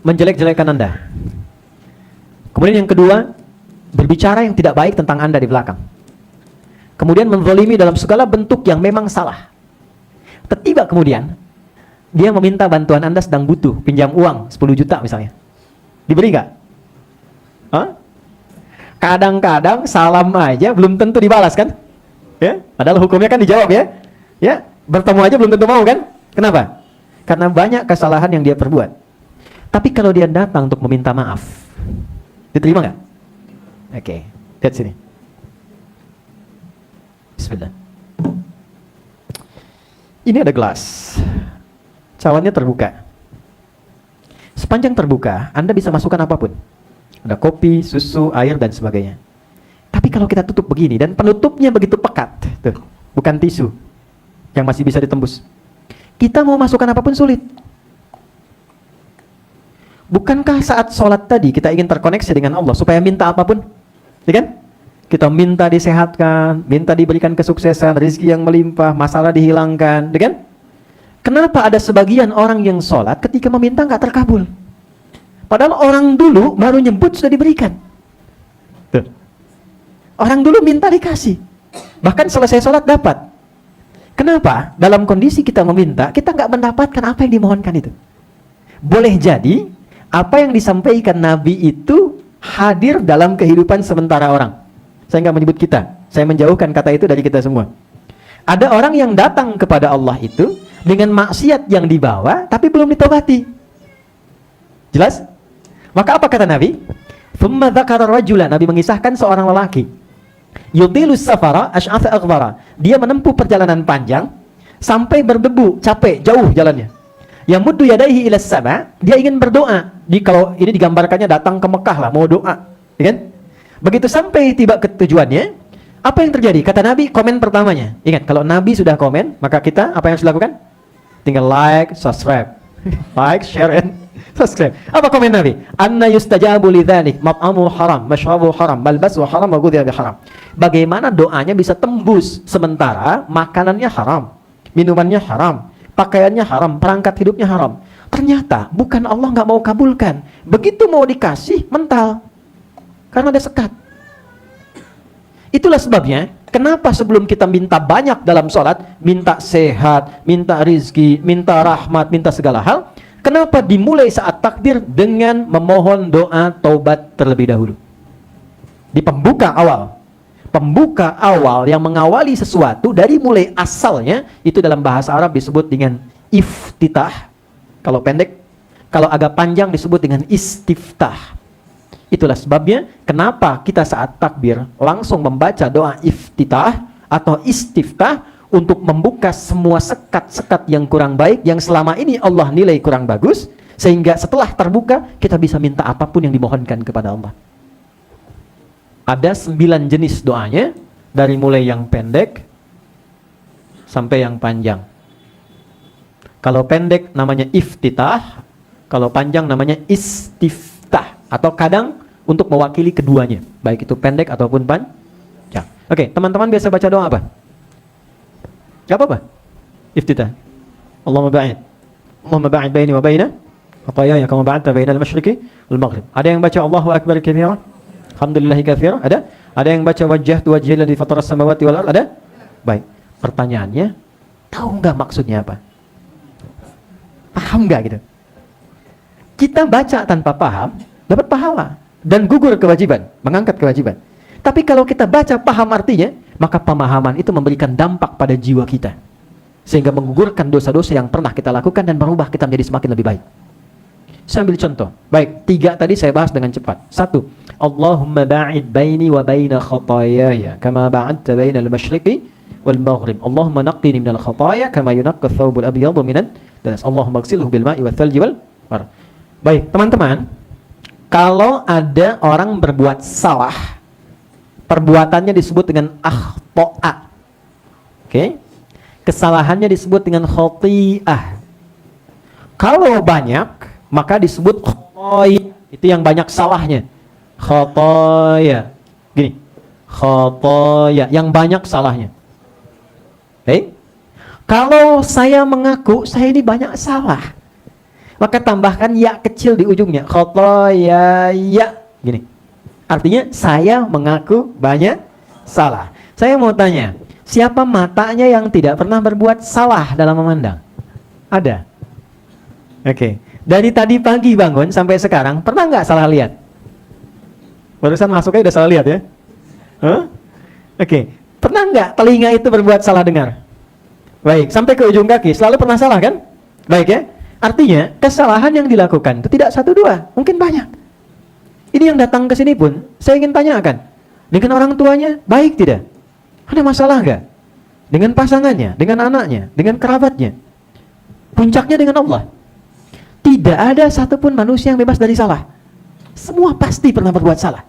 menjelek-jelekan Anda. Kemudian yang kedua, berbicara yang tidak baik tentang Anda di belakang. Kemudian menzalimi dalam segala bentuk yang memang salah. Tiba kemudian, dia meminta bantuan Anda sedang butuh, pinjam uang 10 juta misalnya. Diberi nggak? Kadang-kadang salam aja belum tentu dibalas kan? Ya, padahal hukumnya kan dijawab ya. Ya, bertemu aja belum tentu mau kan? Kenapa? Karena banyak kesalahan yang dia perbuat. Tapi kalau dia datang untuk meminta maaf, diterima nggak? Oke, lihat sini. Bismillah. Ini ada gelas. Cawannya terbuka. Sepanjang terbuka, Anda bisa masukkan apapun. Ada kopi, susu, air, dan sebagainya. Tapi kalau kita tutup begini, dan penutupnya begitu pekat, tuh, bukan tisu yang masih bisa ditembus. Kita mau masukkan apapun sulit. Bukankah saat sholat tadi kita ingin terkoneksi dengan Allah supaya minta apapun? Ya kan? Kita minta disehatkan, minta diberikan kesuksesan, rezeki yang melimpah, masalah dihilangkan, ya kan? Kenapa ada sebagian orang yang sholat ketika meminta nggak terkabul? Padahal orang dulu baru nyebut sudah diberikan. Tuh. Orang dulu minta dikasih. Bahkan selesai sholat dapat. Kenapa? Dalam kondisi kita meminta, kita nggak mendapatkan apa yang dimohonkan itu. Boleh jadi, apa yang disampaikan Nabi itu hadir dalam kehidupan sementara orang. Saya nggak menyebut kita. Saya menjauhkan kata itu dari kita semua. Ada orang yang datang kepada Allah itu dengan maksiat yang dibawa, tapi belum ditobati. Jelas? Maka apa kata Nabi? Thumma dzakara rajulan. Nabi mengisahkan seorang lelaki. Yudilus safara asy'atha aghbara. Dia menempuh perjalanan panjang sampai berdebu, capek, jauh jalannya. Yamuddu yadayhi ila sama, dia ingin berdoa. Kalau ini digambarkannya datang ke Mekah lah, mau doa, ya kan? Begitu sampai tiba ke tujuannya, apa yang terjadi? Kata Nabi, komen pertamanya. Ingat, kalau Nabi sudah komen, maka kita apa yang harus dilakukan? Tinggal like, subscribe. Like, share, and subscribe. Apa komen Nabi? Anna yustajabu lidzalik, mab'amu haram, mashrabu haram, malbasu haram, wa ghudhiya bi haram. Bagaimana doanya bisa tembus sementara makanannya haram, minumannya haram, pakaiannya haram, perangkat hidupnya haram. Ternyata bukan Allah nggak mau kabulkan. Begitu mau dikasih, mental. Karena ada sekat. Itulah sebabnya, kenapa sebelum kita minta banyak dalam sholat, minta sehat, minta rizki, minta rahmat, minta segala hal, kenapa dimulai saat takbir dengan memohon doa taubat terlebih dahulu? Di pembuka awal. Pembuka awal yang mengawali sesuatu dari mulai asalnya, itu dalam bahasa Arab disebut dengan iftitah. Kalau pendek, kalau agak panjang disebut dengan istiftah. Itulah sebabnya kenapa kita saat takbir langsung membaca doa iftitah atau istiftah untuk membuka semua sekat-sekat yang kurang baik yang selama ini Allah nilai kurang bagus, sehingga setelah terbuka kita bisa minta apapun yang dimohonkan kepada Allah. Ada 9 jenis doanya, dari mulai yang pendek sampai yang panjang. Kalau pendek namanya iftitah, kalau panjang namanya istiftah. Atau kadang untuk mewakili keduanya, baik itu pendek ataupun panjang. Oke, teman-teman biasa baca doa apa? Gak apa-apa. Iftitah. Allahumma ba'id baini wa baina khataayaya kama ba'adta bainal masyriqi wal maghrib. Ada yang baca Allahu akbar katsira, alhamdulillahi katsira, ada? Ada yang baca wajjahtu wajhiya alladzi fataras samawati wal ardh, ada? Baik. Pertanyaannya, tahu nggak maksudnya apa? Paham nggak gitu? Kita baca tanpa paham, dapat pahala dan gugur kewajiban, mengangkat kewajiban. Tapi kalau kita baca paham artinya, maka pemahaman itu memberikan dampak pada jiwa kita, sehingga menggugurkan dosa-dosa yang pernah kita lakukan dan merubah kita menjadi semakin lebih baik. Saya ambil contoh. Baik, 3 tadi saya bahas dengan cepat. 1. Allahumma ba'id baini wa baina khataayaya kama ba'adta bainal masyriqi wal maghrib. Allahumma naqqini minal khataaya kama yunaqqa ath-thawbul abyadu minan danas. Allahumma ighsilhu bil ma'i wath thalji wal barad. Baik, teman-teman, kalau ada orang berbuat salah, perbuatannya disebut dengan akhta'a. Oke? Kesalahannya disebut dengan khati'ah. Kalau banyak, maka disebut khotoy. Itu yang banyak salahnya. Khotoya. Gini. Khotoya. Yang banyak salahnya. Kalau saya mengaku, saya ini banyak salah, maka tambahkan ya kecil di ujungnya. Khotoya. Ya. Gini. Artinya, saya mengaku banyak salah. Saya mau tanya, siapa matanya yang tidak pernah berbuat salah dalam memandang? Ada? Oke. Dari tadi pagi bangun sampai sekarang, pernah nggak salah lihat? Barusan masuk aja udah salah lihat ya? Oke. Pernah nggak telinga itu berbuat salah dengar? Baik. Sampai ke ujung kaki, selalu pernah salah kan? Baik ya? Artinya, kesalahan yang dilakukan itu tidak 1-2, mungkin banyak. Ini yang datang ke sini pun, saya ingin tanyakan. Dengan orang tuanya, baik tidak? Ada masalah nggak? Dengan pasangannya, dengan anaknya, dengan kerabatnya. Puncaknya dengan Allah. Tidak ada satupun manusia yang bebas dari salah. Semua pasti pernah berbuat salah.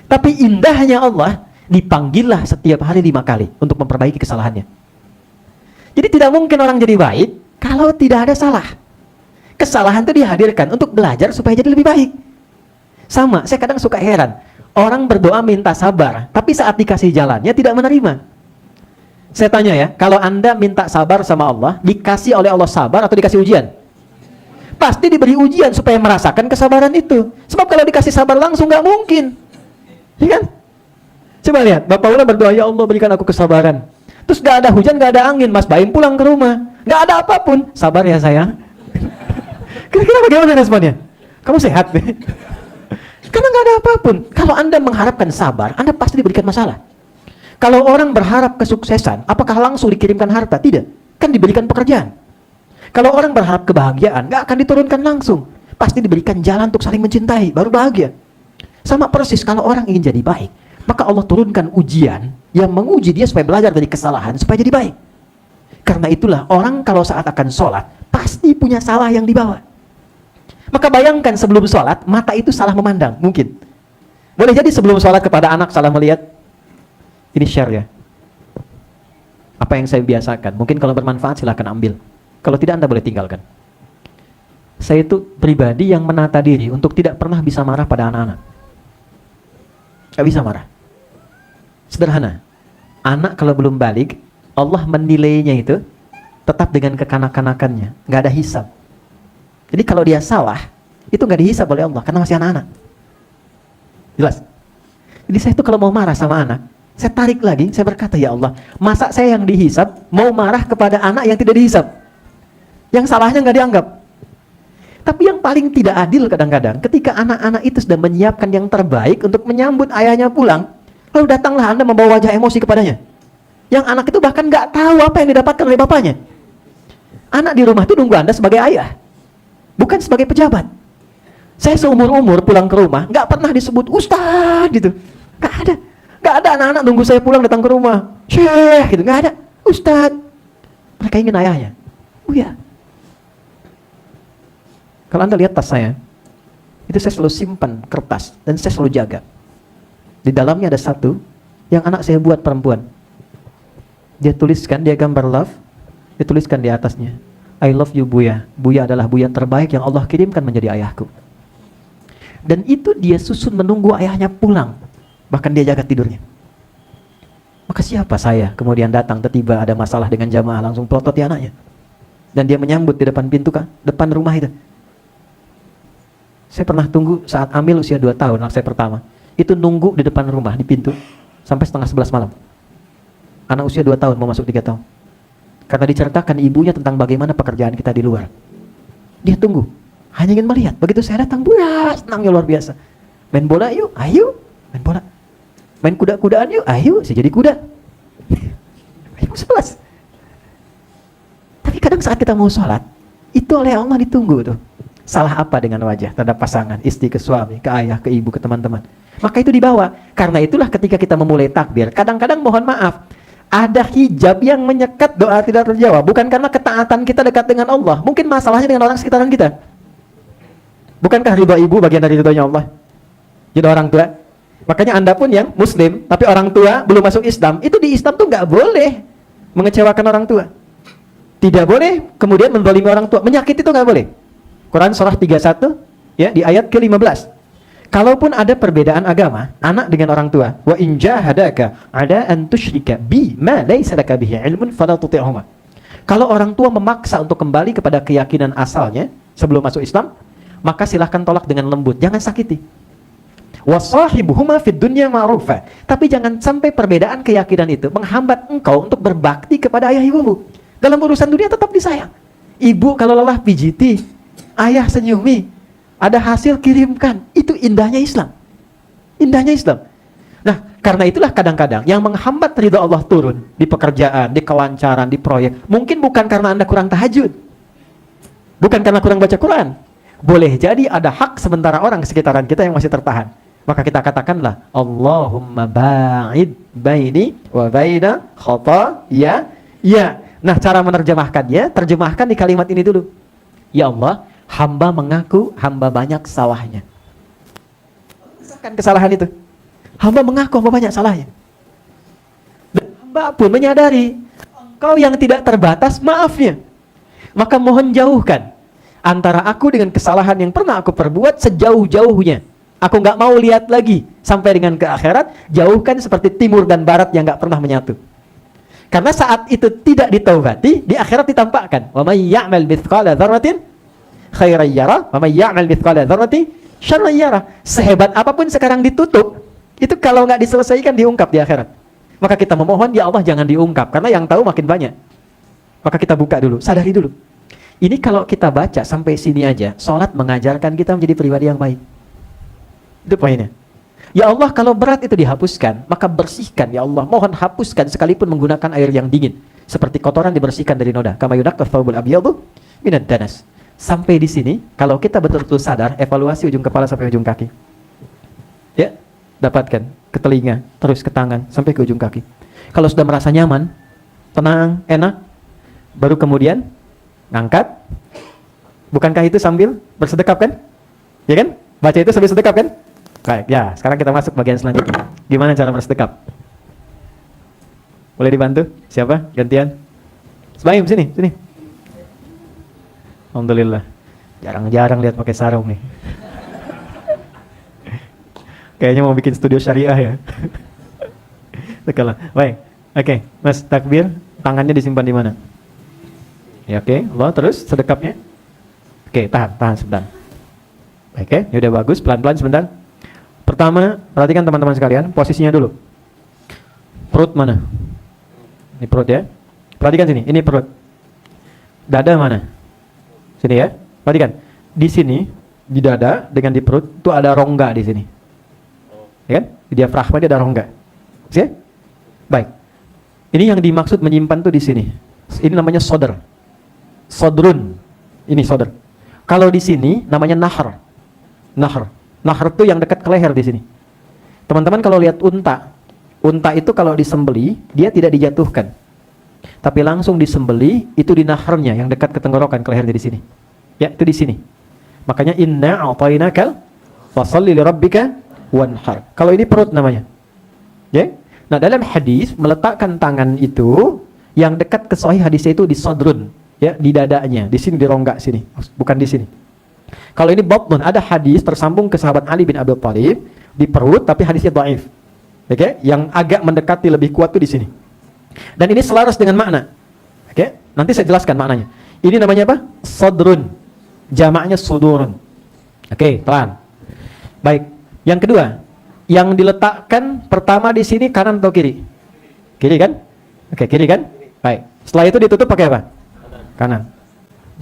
Tapi indahnya Allah, dipanggillah setiap hari 5 kali untuk memperbaiki kesalahannya. Jadi tidak mungkin orang jadi baik kalau tidak ada salah. Kesalahan itu dihadirkan untuk belajar supaya jadi lebih baik. Sama, saya kadang suka heran. Orang berdoa minta sabar, tapi saat dikasih jalannya tidak menerima. Saya tanya ya, kalau Anda minta sabar sama Allah, dikasih oleh Allah sabar atau dikasih ujian? Pasti diberi ujian supaya merasakan kesabaran itu. Sebab kalau dikasih sabar langsung nggak mungkin. Ya kan? Coba lihat, Bapak Ula berdoa, ya Allah berikan aku kesabaran. Terus nggak ada hujan, nggak ada angin, Mas Baim pulang ke rumah. Nggak ada apapun. Sabar ya sayang. Kira-kira bagaimana responnya? Kamu sehat deh. Karena nggak ada apapun. Kalau Anda mengharapkan sabar, Anda pasti diberikan masalah. Kalau orang berharap kesuksesan, apakah langsung dikirimkan harta? Tidak. Kan diberikan pekerjaan. Kalau orang berharap kebahagiaan, nggak akan diturunkan langsung. Pasti diberikan jalan untuk saling mencintai, baru bahagia. Sama persis kalau orang ingin jadi baik, maka Allah turunkan ujian yang menguji dia supaya belajar dari kesalahan, supaya jadi baik. Karena itulah orang kalau saat akan sholat, pasti punya salah yang dibawa. Maka bayangkan sebelum sholat, mata itu salah memandang, mungkin. Boleh jadi sebelum sholat kepada anak salah melihat. Ini share ya. Apa yang saya biasakan, mungkin kalau bermanfaat silahkan ambil. Kalau tidak Anda boleh tinggalkan. Saya itu pribadi yang menata diri untuk tidak pernah bisa marah pada anak-anak. Gak bisa marah. Sederhana. Anak kalau belum balik, Allah menilainya itu tetap dengan kekanak-kanakannya. Gak ada hisab. Jadi kalau dia salah, itu gak dihisab oleh Allah karena masih anak-anak. Jelas? Jadi saya itu kalau mau marah sama anak, saya tarik lagi, saya berkata, ya Allah, masa saya yang dihisab mau marah kepada anak yang tidak dihisab? Yang salahnya gak dianggap. Tapi yang paling tidak adil kadang-kadang, ketika anak-anak itu sudah menyiapkan yang terbaik untuk menyambut ayahnya pulang, lalu datanglah Anda membawa wajah emosi kepadanya. Yang anak itu bahkan gak tahu apa yang didapatkan oleh bapaknya. Anak di rumah itu nunggu Anda sebagai ayah, bukan sebagai pejabat. Saya seumur-umur pulang ke rumah, gak pernah disebut Ustadz gitu. Gak ada. Gak ada anak-anak nunggu saya pulang datang ke rumah. Syekh gitu, gak ada. Ustadz. Mereka ingin ayahnya. Oh ya. Kalau Anda lihat tas saya, itu saya selalu simpan kertas dan saya selalu jaga. Di dalamnya ada satu yang anak saya buat perempuan. Dia tuliskan, dia gambar love, dia tuliskan di atasnya, I love you Buya. Buya adalah Buya terbaik yang Allah kirimkan menjadi ayahku. Dan itu dia susun menunggu ayahnya pulang. Bahkan dia jaga tidurnya. Maka siapa saya kemudian datang tiba-tiba ada masalah dengan jamaah langsung pelototi anaknya. Dan dia menyambut di depan pintu depan rumah itu. Saya pernah tunggu saat hamil usia 2 tahun anak saya pertama. Itu nunggu di depan rumah di pintu sampai setengah 11 malam. Anak usia 2 tahun mau masuk 3 tahun. Karena diceritakan ibunya tentang bagaimana pekerjaan kita di luar. Dia tunggu. Hanya ingin melihat. Begitu saya datang, Buya, senangnya luar biasa. Main bola yuk, ayo. Main bola. Main kuda-kudaan yuk, ayo. Saya jadi kuda. Ayo 11. Tapi kadang saat kita mau sholat, itu oleh Allah ditunggu tuh. Salah apa dengan wajah terhadap pasangan, istri ke suami, ke ayah, ke ibu, ke teman-teman. Maka itu dibawa. Karena itulah ketika kita memulai takbir, kadang-kadang mohon maaf, ada hijab yang menyekat doa tidak terjawab. Bukan karena ketaatan kita dekat dengan Allah. Mungkin masalahnya dengan orang sekitaran kita. Bukankah ridho ibu bagian dari ridhonya Allah? Jadi orang tua. Makanya Anda pun yang muslim, tapi orang tua belum masuk Islam. Itu di Islam tuh nggak boleh mengecewakan orang tua. Tidak boleh kemudian menzalimi orang tua. Menyakiti itu nggak boleh. Quran surah 31 ya di ayat ke-15. Kalaupun ada perbedaan agama anak dengan orang tua, wa in jahadaka ada an tusyrika bi ma laysa laka bihi ilmun fala tuti'huma. Kalau orang tua memaksa untuk kembali kepada keyakinan asalnya sebelum masuk Islam, maka silahkan tolak dengan lembut, jangan sakiti. Wasahibuhuma fid dunya ma'rufa. Tapi jangan sampai perbedaan keyakinan itu menghambat engkau untuk berbakti kepada ayah ibumu. Dalam urusan dunia tetap disayang. Ibu kalau lelah pijiti, ayah senyumi, ada hasil kirimkan. Itu indahnya Islam. Indahnya Islam. Nah, karena itulah kadang-kadang yang menghambat ridha Allah turun di pekerjaan, di kelancaran, di proyek. Mungkin bukan karena Anda kurang tahajud. Bukan karena kurang baca Quran. Boleh jadi ada hak sementara orang di sekitaran kita yang masih tertahan. Maka kita katakanlah, Allahumma ba'id baini wa baina khataaya. Ya. Nah, cara menerjemahkannya, terjemahkan di kalimat ini dulu. Ya Allah, hamba mengaku hamba banyak salahnya. Misalkan kesalahan itu. Hamba mengaku hamba banyak salahnya. Dan hamba pun menyadari engkau yang tidak terbatas maafnya. Maka mohon jauhkan antara aku dengan kesalahan yang pernah aku perbuat sejauh-jauhnya. Aku nggak mau lihat lagi sampai dengan ke akhirat. Jauhkan seperti timur dan barat yang nggak pernah menyatu. Karena saat itu tidak ditaubati, di akhirat ditampakkan. Wa may ya'mal mithqala dzarratin khairan yara, wa may ya'mal mithqala dzarratin syarran yara. Sehebat apapun sekarang ditutup, itu kalau nggak diselesaikan diungkap di akhirat. Maka kita memohon, ya Allah jangan diungkap, karena yang tahu makin banyak. Maka kita buka dulu, sadari dulu. Ini kalau kita baca sampai sini aja, sholat mengajarkan kita menjadi pribadi yang baik. Itu poinnya. Ya Allah, kalau berat itu dihapuskan, maka bersihkan ya Allah. Mohon hapuskan sekalipun menggunakan air yang dingin. Seperti kotoran dibersihkan dari noda. Kama yunaqqa thawbul abyadu minad danas. Sampai di sini, kalau kita betul-betul sadar, evaluasi ujung kepala sampai ujung kaki. Ya, dapatkan ke telinga, terus ke tangan, sampai ke ujung kaki. Kalau sudah merasa nyaman, tenang, enak, baru kemudian ngangkat. Bukankah itu sambil bersedekap kan? Ya kan? Baca itu sambil sedekap kan? Baik, ya, sekarang kita masuk bagian selanjutnya. Gimana cara bersedekap? Boleh dibantu? Siapa? Gantian. Sebaim, sini, sini. Alhamdulillah. Jarang-jarang lihat pakai sarung nih. Kayaknya mau bikin studio syariah ya. Sekala. Baik. Oke, Mas takbir, tangannya disimpan di mana? Ya, oke. Allah, terus sedekapnya. Oke, tahan sebentar. Oke, ini udah bagus, pelan-pelan sebentar. Pertama, perhatikan teman-teman sekalian, posisinya dulu. Perut mana? Ini perut ya. Perhatikan sini, ini perut. Dada mana? Sini ya. Perhatikan. Di sini, di dada dengan di perut itu ada rongga di sini. Ya kan? Di diafragma dia ada rongga. Oke? Baik. Ini yang dimaksud menyimpan tuh di sini. Ini namanya sodar. Sodrun. Ini sodar. Kalau di sini namanya nahar. Nahar. Nahar itu yang dekat ke leher di sini. Teman-teman kalau lihat unta, unta itu kalau disembeli dia tidak dijatuhkan, tapi langsung disembeli itu di naharnya yang dekat ke tenggorokan, ke lehernya di sini. Ya, itu di sini. Makanya inna a'tainakal fasholli lirabbika wanhar. Kalau ini perut namanya. Ya. Nah, dalam hadis meletakkan tangan itu yang dekat ke sahih hadisnya itu di sodrun. Ya, di dadanya, di sini di rongga sini, bukan di sini. Kalau ini batnun, ada hadis tersambung ke sahabat Ali bin Abi Thalib di perut, tapi hadisnya dhaif. Oke, yang agak mendekati lebih kuat tuh di sini. Dan ini selaras dengan makna. Oke, nanti saya jelaskan maknanya. Ini namanya apa? Sadrun. Jamaknya sudurun. Oke, pelan. Baik. Yang kedua, yang diletakkan pertama di sini kanan atau kiri? Kiri kan? Oke, kiri kan? Baik. Setelah itu ditutup pakai apa? Kanan.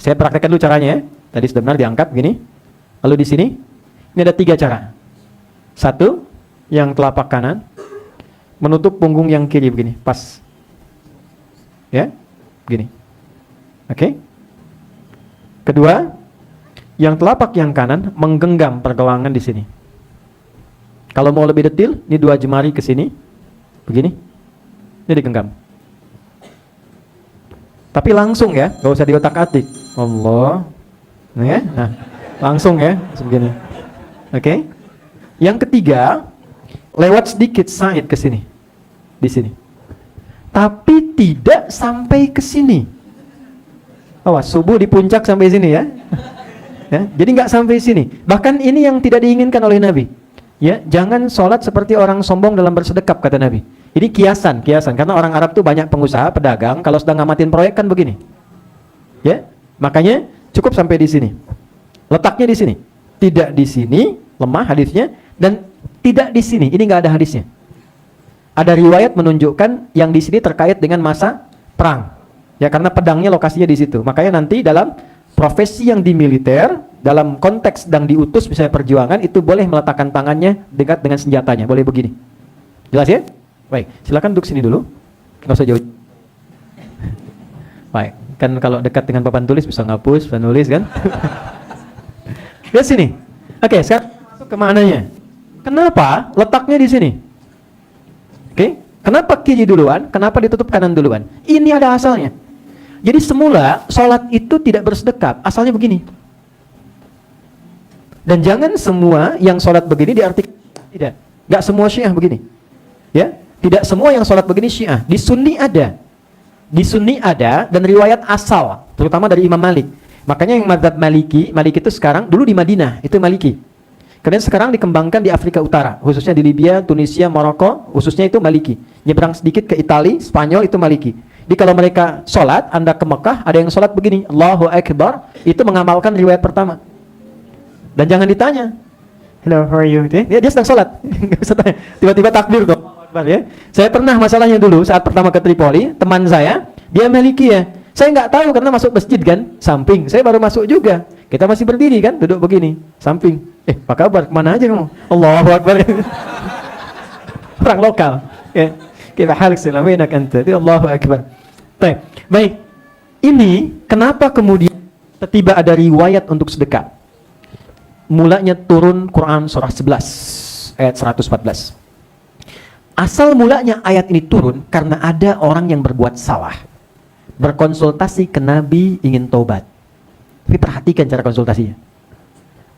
Saya praktekkan dulu caranya ya. Tadi sudah benar diangkat begini. Lalu di sini, ini ada 3 cara. 1, yang telapak kanan menutup punggung yang kiri begini, pas. Ya, begini. Oke. Kedua, yang telapak yang kanan menggenggam pergelangan di sini. Kalau mau lebih detail, ini 2 jemari ke sini, begini. Ini digenggam. Tapi langsung ya, gak usah diotak-atik. Allah, ya, nah, langsung ya, begini. Oke. Yang ketiga, lewat sedikit side ke sini, di sini. Tapi tidak sampai ke sini. Awas, subuh di puncak sampai sini ya. Ya, jadi nggak sampai sini. Bahkan ini yang tidak diinginkan oleh Nabi. Ya, jangan sholat seperti orang sombong dalam bersedekap, kata Nabi. Ini kiasan, karena orang Arab tuh banyak pengusaha, pedagang, kalau sedang ngamatin proyek kan begini. Ya, makanya cukup sampai di sini. Letaknya di sini. Tidak di sini, lemah hadisnya, dan tidak di sini. Ini nggak ada hadisnya. Ada riwayat menunjukkan yang di sini terkait dengan masa perang. Ya, karena pedangnya lokasinya di situ. Makanya nanti dalam profesi yang di militer, dalam konteks sedang diutus misalnya perjuangan, itu boleh meletakkan tangannya dekat dengan senjatanya, boleh begini. Jelas ya? Baik, silakan duduk sini dulu. Nggak usah jauh. Baik, kan kalau dekat dengan papan tulis bisa ngapus, bisa nulis kan? Lihat sini. Oke, sekarang masuk ke maknanya. Kenapa letaknya di sini? Oke, kenapa kiri duluan? Kenapa ditutup kanan duluan? Ini ada asalnya. Jadi semula sholat itu tidak bersedekap, asalnya begini. Dan jangan semua yang sholat begini diartikan tidak. Nggak semua Syiah begini. Ya, tidak semua yang sholat begini Syiah. Di Sunni ada. Di Sunni ada dan riwayat asal, terutama dari Imam Malik. Makanya yang mazhab Maliki itu sekarang, dulu di Madinah itu Maliki. Kemudian sekarang dikembangkan di Afrika Utara, khususnya di Libya, Tunisia, Maroko, khususnya itu Maliki. Nyebrang sedikit ke Italia, Spanyol itu Maliki. Jadi kalau mereka sholat, Anda ke Mekah, ada yang sholat begini, Allahu Akbar, itu mengamalkan riwayat pertama. Dan jangan ditanya, hello, how are you? Dia sedang sholat, nggak bisa tanya. Tiba-tiba takbir kok. Ya. Saya pernah masalahnya dulu saat pertama ke Tripoli, teman saya, dia Maliki ya. Saya nggak tahu karena masuk masjid kan, samping. Saya baru masuk juga. Kita masih berdiri kan, duduk begini, samping. Apa kabar? Kemana aja kamu? Allahu Akbar. Orang lokal. Ya. Kita halik selaminak anta. Allahu Akbar. Baik. Ini kenapa kemudian tiba ada riwayat untuk sedekah? Mulanya turun Quran surah 11 ayat 114. Asal mulanya ayat ini turun karena ada orang yang berbuat salah. Berkonsultasi ke Nabi ingin taubat. Tapi perhatikan cara konsultasinya.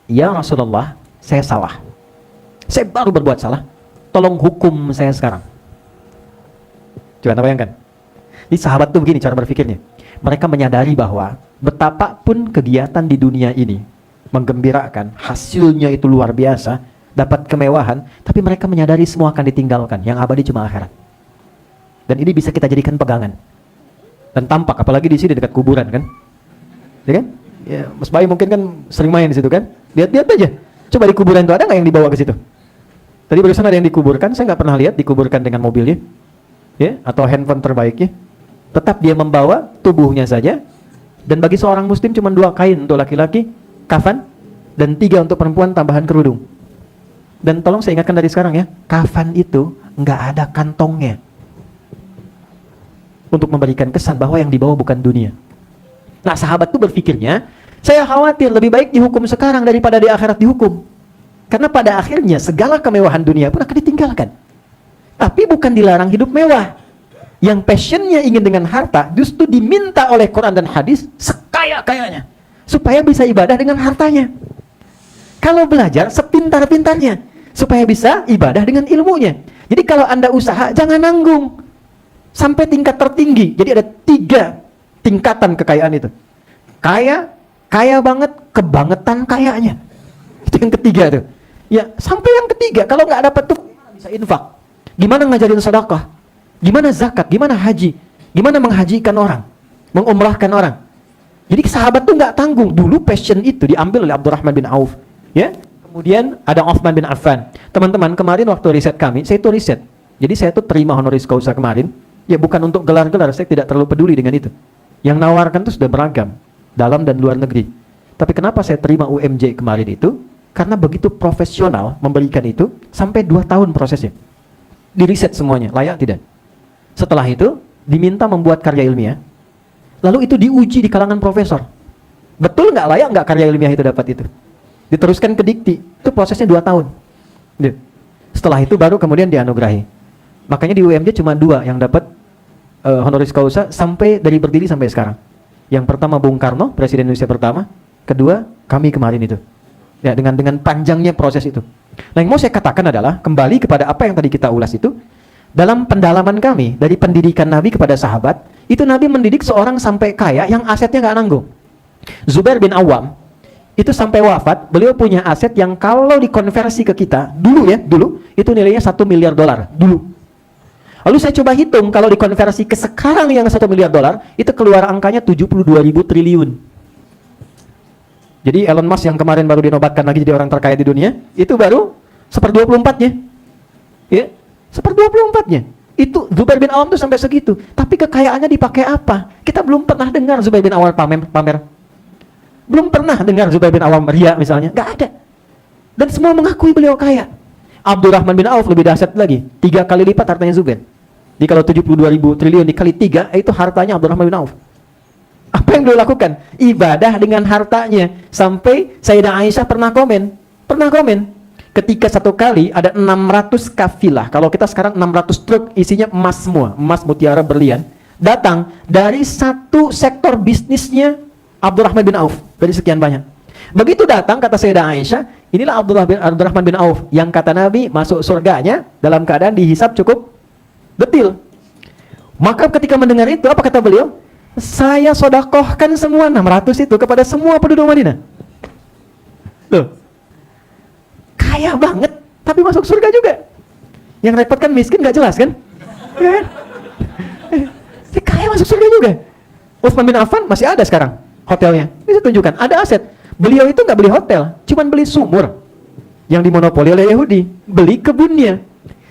Ya Rasulullah, saya salah. Saya baru berbuat salah. Tolong hukum saya sekarang. Coba Anda bayangkan. Di sahabat tuh begini cara berpikirnya. Mereka menyadari bahwa betapapun kegiatan di dunia ini menggembirakan, hasilnya itu luar biasa, dapat kemewahan, tapi mereka menyadari semua akan ditinggalkan. Yang abadi cuma akhirat. Dan ini bisa kita jadikan pegangan. Dan tampak, apalagi di sini dekat kuburan kan, ya kan? Ya, Mas Bayu mungkin kan sering main di situ kan? Lihat-lihat aja. Coba di kuburan itu ada nggak yang dibawa ke situ? Tadi barusan ada yang dikuburkan, saya nggak pernah lihat dikuburkan dengan mobilnya, ya, atau handphone terbaiknya. Tetap dia membawa tubuhnya saja. Dan bagi seorang Muslim cuma 2 kain untuk laki-laki, kafan, dan 3 untuk perempuan tambahan kerudung. Dan tolong saya ingatkan dari sekarang ya, kafan itu nggak ada kantongnya. Untuk memberikan kesan bahwa yang dibawa bukan dunia. Nah, sahabat itu berpikirnya, saya khawatir lebih baik dihukum sekarang daripada di akhirat dihukum. Karena pada akhirnya segala kemewahan dunia pun akan ditinggalkan. Tapi bukan dilarang hidup mewah. Yang passionnya ingin dengan harta, justru diminta oleh Quran dan hadis sekaya-kayanya. Supaya bisa ibadah dengan hartanya. Kalau belajar sepintar-pintarnya. Supaya bisa ibadah dengan ilmunya. Jadi kalau Anda usaha, jangan nanggung. Sampai tingkat tertinggi. Jadi ada tingkatan kekayaan itu. Kaya banget, kebangetan kayanya. Itu yang ketiga tuh. Ya, sampai yang ketiga, kalau nggak dapat tuh gimana bisa infak? Gimana ngajarin sedekah? Gimana zakat? Gimana haji? Gimana menghajikan orang? Mengumrahkan orang? Jadi sahabat tuh nggak tanggung. Dulu passion itu diambil oleh Abdurrahman bin Auf. Ya. Kemudian ada Uthman bin Affan. Teman-teman, kemarin waktu riset kami, saya itu riset. Jadi saya tuh terima honoris causa kemarin. Ya bukan untuk gelar-gelar, saya tidak terlalu peduli dengan itu. Yang nawarkan tuh sudah beragam, dalam dan luar negeri. Tapi kenapa saya terima UMJ kemarin itu? Karena begitu profesional memberikan itu, sampai 2 tahun prosesnya. Di riset semuanya, layak tidak. Setelah itu, diminta membuat karya ilmiah. Lalu itu diuji di kalangan profesor. Betul nggak, layak nggak karya ilmiah itu dapat itu? Diteruskan ke dikti, itu prosesnya 2 tahun. Setelah itu baru kemudian dianugerahi. Makanya di UMJ cuma 2 yang dapat honoris causa sampai dari berdiri sampai sekarang. Yang pertama Bung Karno, Presiden Indonesia pertama. Kedua, kami kemarin itu. Ya, dengan panjangnya proses itu. Nah, yang mau saya katakan adalah, kembali kepada apa yang tadi kita ulas itu, dalam pendalaman kami, dari pendidikan Nabi kepada sahabat, itu Nabi mendidik seorang sampai kaya yang asetnya nggak nanggung. Zubair bin Awam, itu sampai wafat, beliau punya aset yang kalau dikonversi ke kita, dulu, itu nilainya $1 miliar, dulu. Lalu saya coba hitung, kalau dikonversi ke sekarang yang $1 miliar, itu keluar angkanya 72.000 triliun. Jadi Elon Musk yang kemarin baru dinobatkan lagi jadi orang terkaya di dunia, itu baru 1/24-nya. Ya, 1/24-nya. Itu Zubair bin Awam tuh sampai segitu. Tapi kekayaannya dipakai apa? Kita belum pernah dengar Zubair bin Awam pamer. Belum pernah dengar Zubair bin Awam ria misalnya. Nggak ada. Dan semua mengakui beliau kaya. Abdurrahman bin Auf lebih dahsyat lagi. 3 kali lipat hartanya Zubair. Jadi kalau 72.000 triliun dikali 3, itu hartanya Abdurrahman bin Auf. Apa yang beliau lakukan? Ibadah dengan hartanya. Sampai Sayyidah Aisyah pernah komen. Ketika satu kali ada 600 kafilah. Kalau kita sekarang 600 truk isinya emas semua. Emas, mutiara, berlian. Datang dari satu sektor bisnisnya Abdurrahman bin Auf. Dari sekian banyak. Begitu datang, kata Sayyidah Aisyah, inilah Abdurrahman bin Auf. Yang kata Nabi masuk surganya dalam keadaan dihisap cukup detil. Maka ketika mendengar itu, apa kata beliau? Saya sodakohkan semua 600 itu kepada semua penduduk Madinah. Loh, kaya banget, tapi masuk surga juga. Yang repot kan miskin, gak jelas kan? Ya kan? Kaya masuk surga juga. Uthman bin Affan masih ada sekarang hotelnya. Bisa tunjukkan, ada aset. Beliau itu nggak beli hotel, cuman beli sumur yang dimonopoli oleh Yahudi. Beli kebunnya.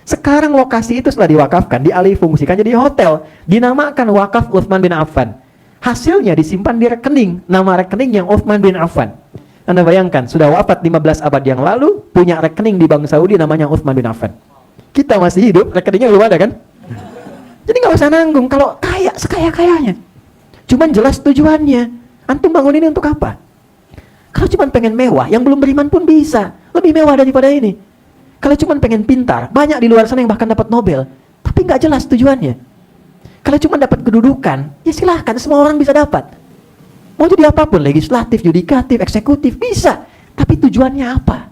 Sekarang lokasi itu setelah diwakafkan, dialih fungsikan jadi hotel, dinamakan wakaf Uthman bin Affan. Hasilnya disimpan di rekening, nama rekening yang Uthman bin Affan. Anda bayangkan, sudah wafat 15 abad yang lalu, punya rekening di Bank Saudi namanya Uthman bin Affan. Kita masih hidup, rekeningnya belum ada kan? Jadi nggak usah nanggung kalau kaya sekaya-kayanya. Cuman jelas tujuannya. Antum bangun ini untuk apa? Kalau cuma pengen mewah, yang belum beriman pun bisa. Lebih mewah daripada ini. Kalau cuma pengen pintar, banyak di luar sana yang bahkan dapat Nobel. Tapi nggak jelas tujuannya. Kalau cuma dapat kedudukan, ya silahkan, semua orang bisa dapat. Mau jadi apapun, legislatif, yudikatif, eksekutif, bisa. Tapi tujuannya apa?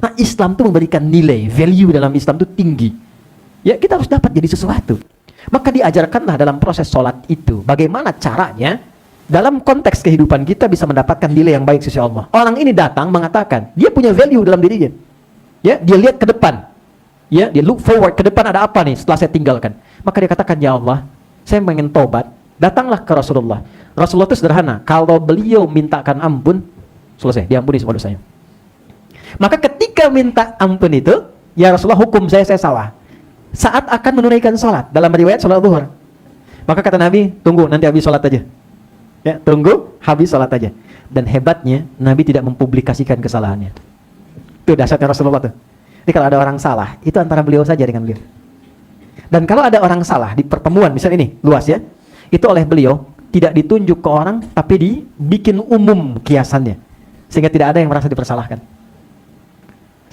Nah, Islam itu memberikan nilai, value dalam Islam itu tinggi. Ya, kita harus dapat jadi sesuatu. Maka diajarkanlah dalam proses sholat itu, bagaimana caranya dalam konteks kehidupan kita bisa mendapatkan nilai yang baik sisi Allah. Orang ini datang mengatakan, dia punya value dalam dirinya. Ya, dia lihat ke depan. Ya, dia look forward ke depan, ada apa nih setelah saya tinggalkan. Maka dia katakan, ya Allah, saya pengen tobat. Datanglah ke Rasulullah. Rasulullah itu sederhana. Kalau beliau mintakan ampun, selesai, diampuni semua dosanya. Maka ketika minta ampun itu, ya Rasulullah, hukum saya salah. Saat akan menunaikan sholat, dalam riwayat sholat zuhur. Maka kata Nabi, tunggu nanti habis sholat aja. Ya, tunggu habis sholat aja. Dan hebatnya, Nabi tidak mempublikasikan kesalahannya. Itu dahsyatnya Rasulullah tuh. Jadi kalau ada orang salah, itu antara beliau saja dengan beliau. Dan kalau ada orang salah di pertemuan, misalnya ini, luas ya, itu oleh beliau tidak ditunjuk ke orang, tapi dibikin umum kiasannya. Sehingga tidak ada yang merasa dipersalahkan.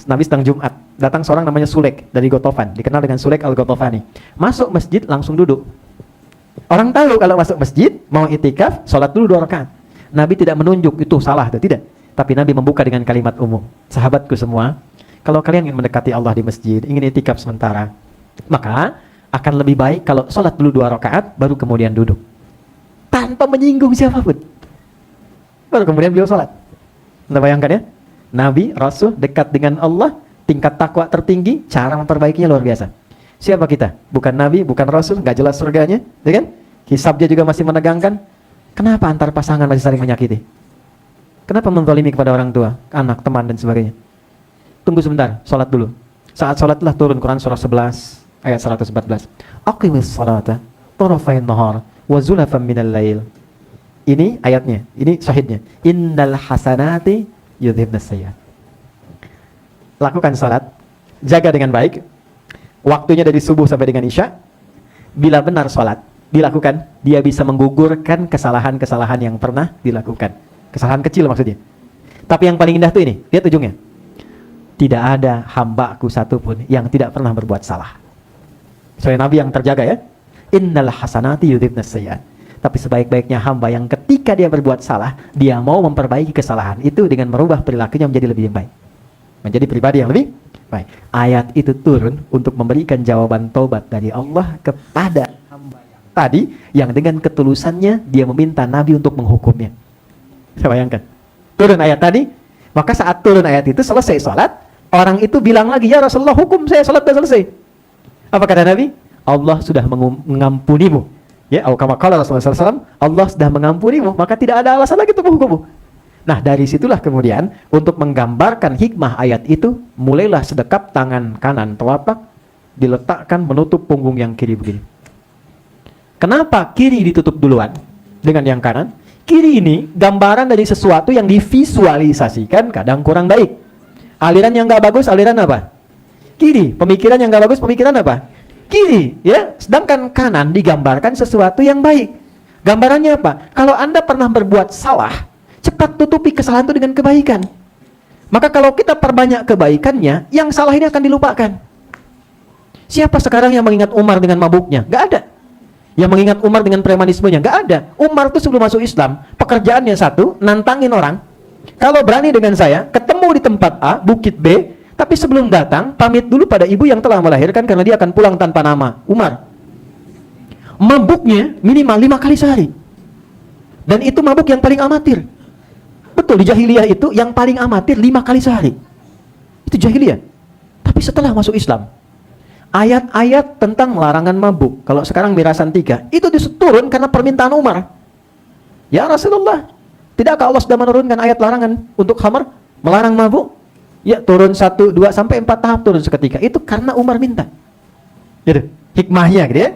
Nabi sedang Jumat, datang seorang namanya Sulek dari Gotofan, dikenal dengan Sulek al-Gotofani. Masuk masjid langsung duduk. Orang tahu kalau masuk masjid, mau itikaf, sholat dulu 2 rakaat. Nabi tidak menunjuk itu salah atau tidak. Tapi Nabi membuka dengan kalimat umum. Sahabatku semua, kalau kalian ingin mendekati Allah di masjid, ingin itikaf sementara, maka akan lebih baik kalau sholat dulu 2 rakaat, baru kemudian duduk. tanpa menyinggung siapapun. Baru kemudian beliau sholat. Anda bayangkan ya, Nabi, Rasul, dekat dengan Allah, tingkat takwa tertinggi, cara memperbaikinya luar biasa. Siapa kita? Bukan Nabi, bukan Rasul, nggak jelas surganya, ya kan? Hisabnya juga masih menegangkan. Kenapa antar pasangan masih saling menyakiti? Kenapa menzalimi kepada orang tua, anak, teman, dan sebagainya? Tunggu sebentar, sholat dulu. Saat sholatlah turun Quran surah 11, ayat 114. Aqimis salata, tarafain nahar, wa zulafan minal lail. Ini ayatnya, ini syahidnya. Innal hasanati yudhibnas sayyi'at. Lakukan salat, jaga dengan baik. Waktunya dari subuh sampai dengan isya. Bila benar salat dilakukan, dia bisa menggugurkan kesalahan-kesalahan yang pernah dilakukan. Kesalahan kecil maksudnya. Tapi yang paling indah tuh ini, lihat ujungnya. Tidak ada hambaku satupun yang tidak pernah berbuat salah. Soalnya Nabi yang terjaga ya. Innal hasanati yudhibnas sayyi'at. Tapi sebaik-baiknya hamba yang ketika dia berbuat salah, dia mau memperbaiki kesalahan itu dengan merubah perilakunya menjadi lebih baik. Menjadi pribadi yang lebih baik. Ayat itu turun untuk memberikan jawaban taubat dari Allah kepada hamba yang tadi, yang dengan ketulusannya dia meminta Nabi untuk menghukumnya. Saya bayangkan. Turun ayat tadi, maka saat turun ayat itu selesai salat, orang itu bilang lagi, ya Rasulullah, hukum saya, salat sudah selesai. Apa kata Nabi? Allah sudah mengampunimu. Ya, kama qala Rasulullah SAW, Allah sudah mengampunimu, maka tidak ada alasan lagi untuk menghukummu. Nah, dari situlah kemudian untuk menggambarkan hikmah ayat itu, mulailah sedekap tangan kanan telapak diletakkan menutup punggung yang kiri begini. Kenapa kiri ditutup duluan dengan yang kanan? Kiri ini gambaran dari sesuatu yang divisualisasikan kadang kurang baik. Aliran yang nggak bagus, aliran apa? Kiri. Pemikiran yang nggak bagus, pemikiran apa? Kiri, ya. Sedangkan kanan digambarkan sesuatu yang baik. Gambarannya apa? Kalau Anda pernah berbuat salah, cepat tutupi kesalahan itu dengan kebaikan. Maka kalau kita perbanyak kebaikannya, yang salah ini akan dilupakan. Siapa sekarang yang mengingat Umar dengan mabuknya? Gak ada. Yang mengingat Umar dengan premanismenya? Gak ada. Umar itu sebelum masuk Islam, pekerjaannya satu, nantangin orang. Kalau berani dengan saya, ketemu di tempat A, bukit B, tapi sebelum datang, pamit dulu pada ibu yang telah melahirkan karena dia akan pulang tanpa nama, Umar. Mabuknya minimal 5 kali sehari. Dan itu mabuk yang paling amatir. Betul, di jahiliyah itu yang paling amatir 5 kali sehari. Itu jahiliyah. Tapi setelah masuk Islam, ayat-ayat tentang larangan mabuk, kalau sekarang mirasan 3, itu turun karena permintaan Umar. Ya Rasulullah, tidakkah Allah sudah menurunkan ayat larangan untuk khamar, melarang mabuk? Ya, turun 1, 2, sampai 4 tahap turun seketika. Itu karena Umar minta. Gitu, hikmahnya gitu ya.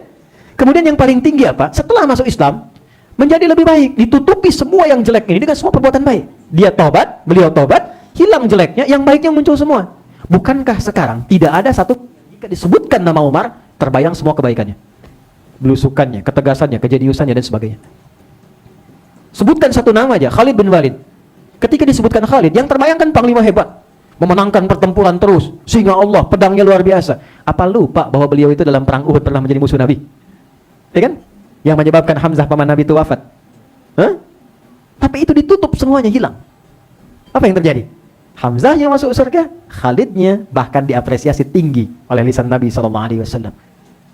Kemudian yang paling tinggi apa? Setelah masuk Islam, menjadi lebih baik. Ditutupi semua yang jelek ini dengan semua perbuatan baik. Dia tobat, beliau tobat, hilang jeleknya, yang baiknya muncul semua. Bukankah sekarang tidak ada satu, jika disebutkan nama Umar, terbayang semua kebaikannya. Belusukannya, ketegasannya, kejeniusannya, dan sebagainya. Sebutkan satu nama aja, Khalid bin Walid. Ketika disebutkan Khalid, yang terbayangkan panglima hebat. Memenangkan pertempuran terus, sehingga Allah, pedangnya luar biasa. Apa lupa bahwa beliau itu dalam perang Uhud pernah menjadi musuh Nabi? Ya kan? Yang menyebabkan Hamzah paman Nabi itu wafat. Hah? Tapi itu ditutup, semuanya hilang. Apa yang terjadi? Hamzahnya masuk surga, Khalidnya bahkan diapresiasi tinggi oleh lisan Nabi SAW.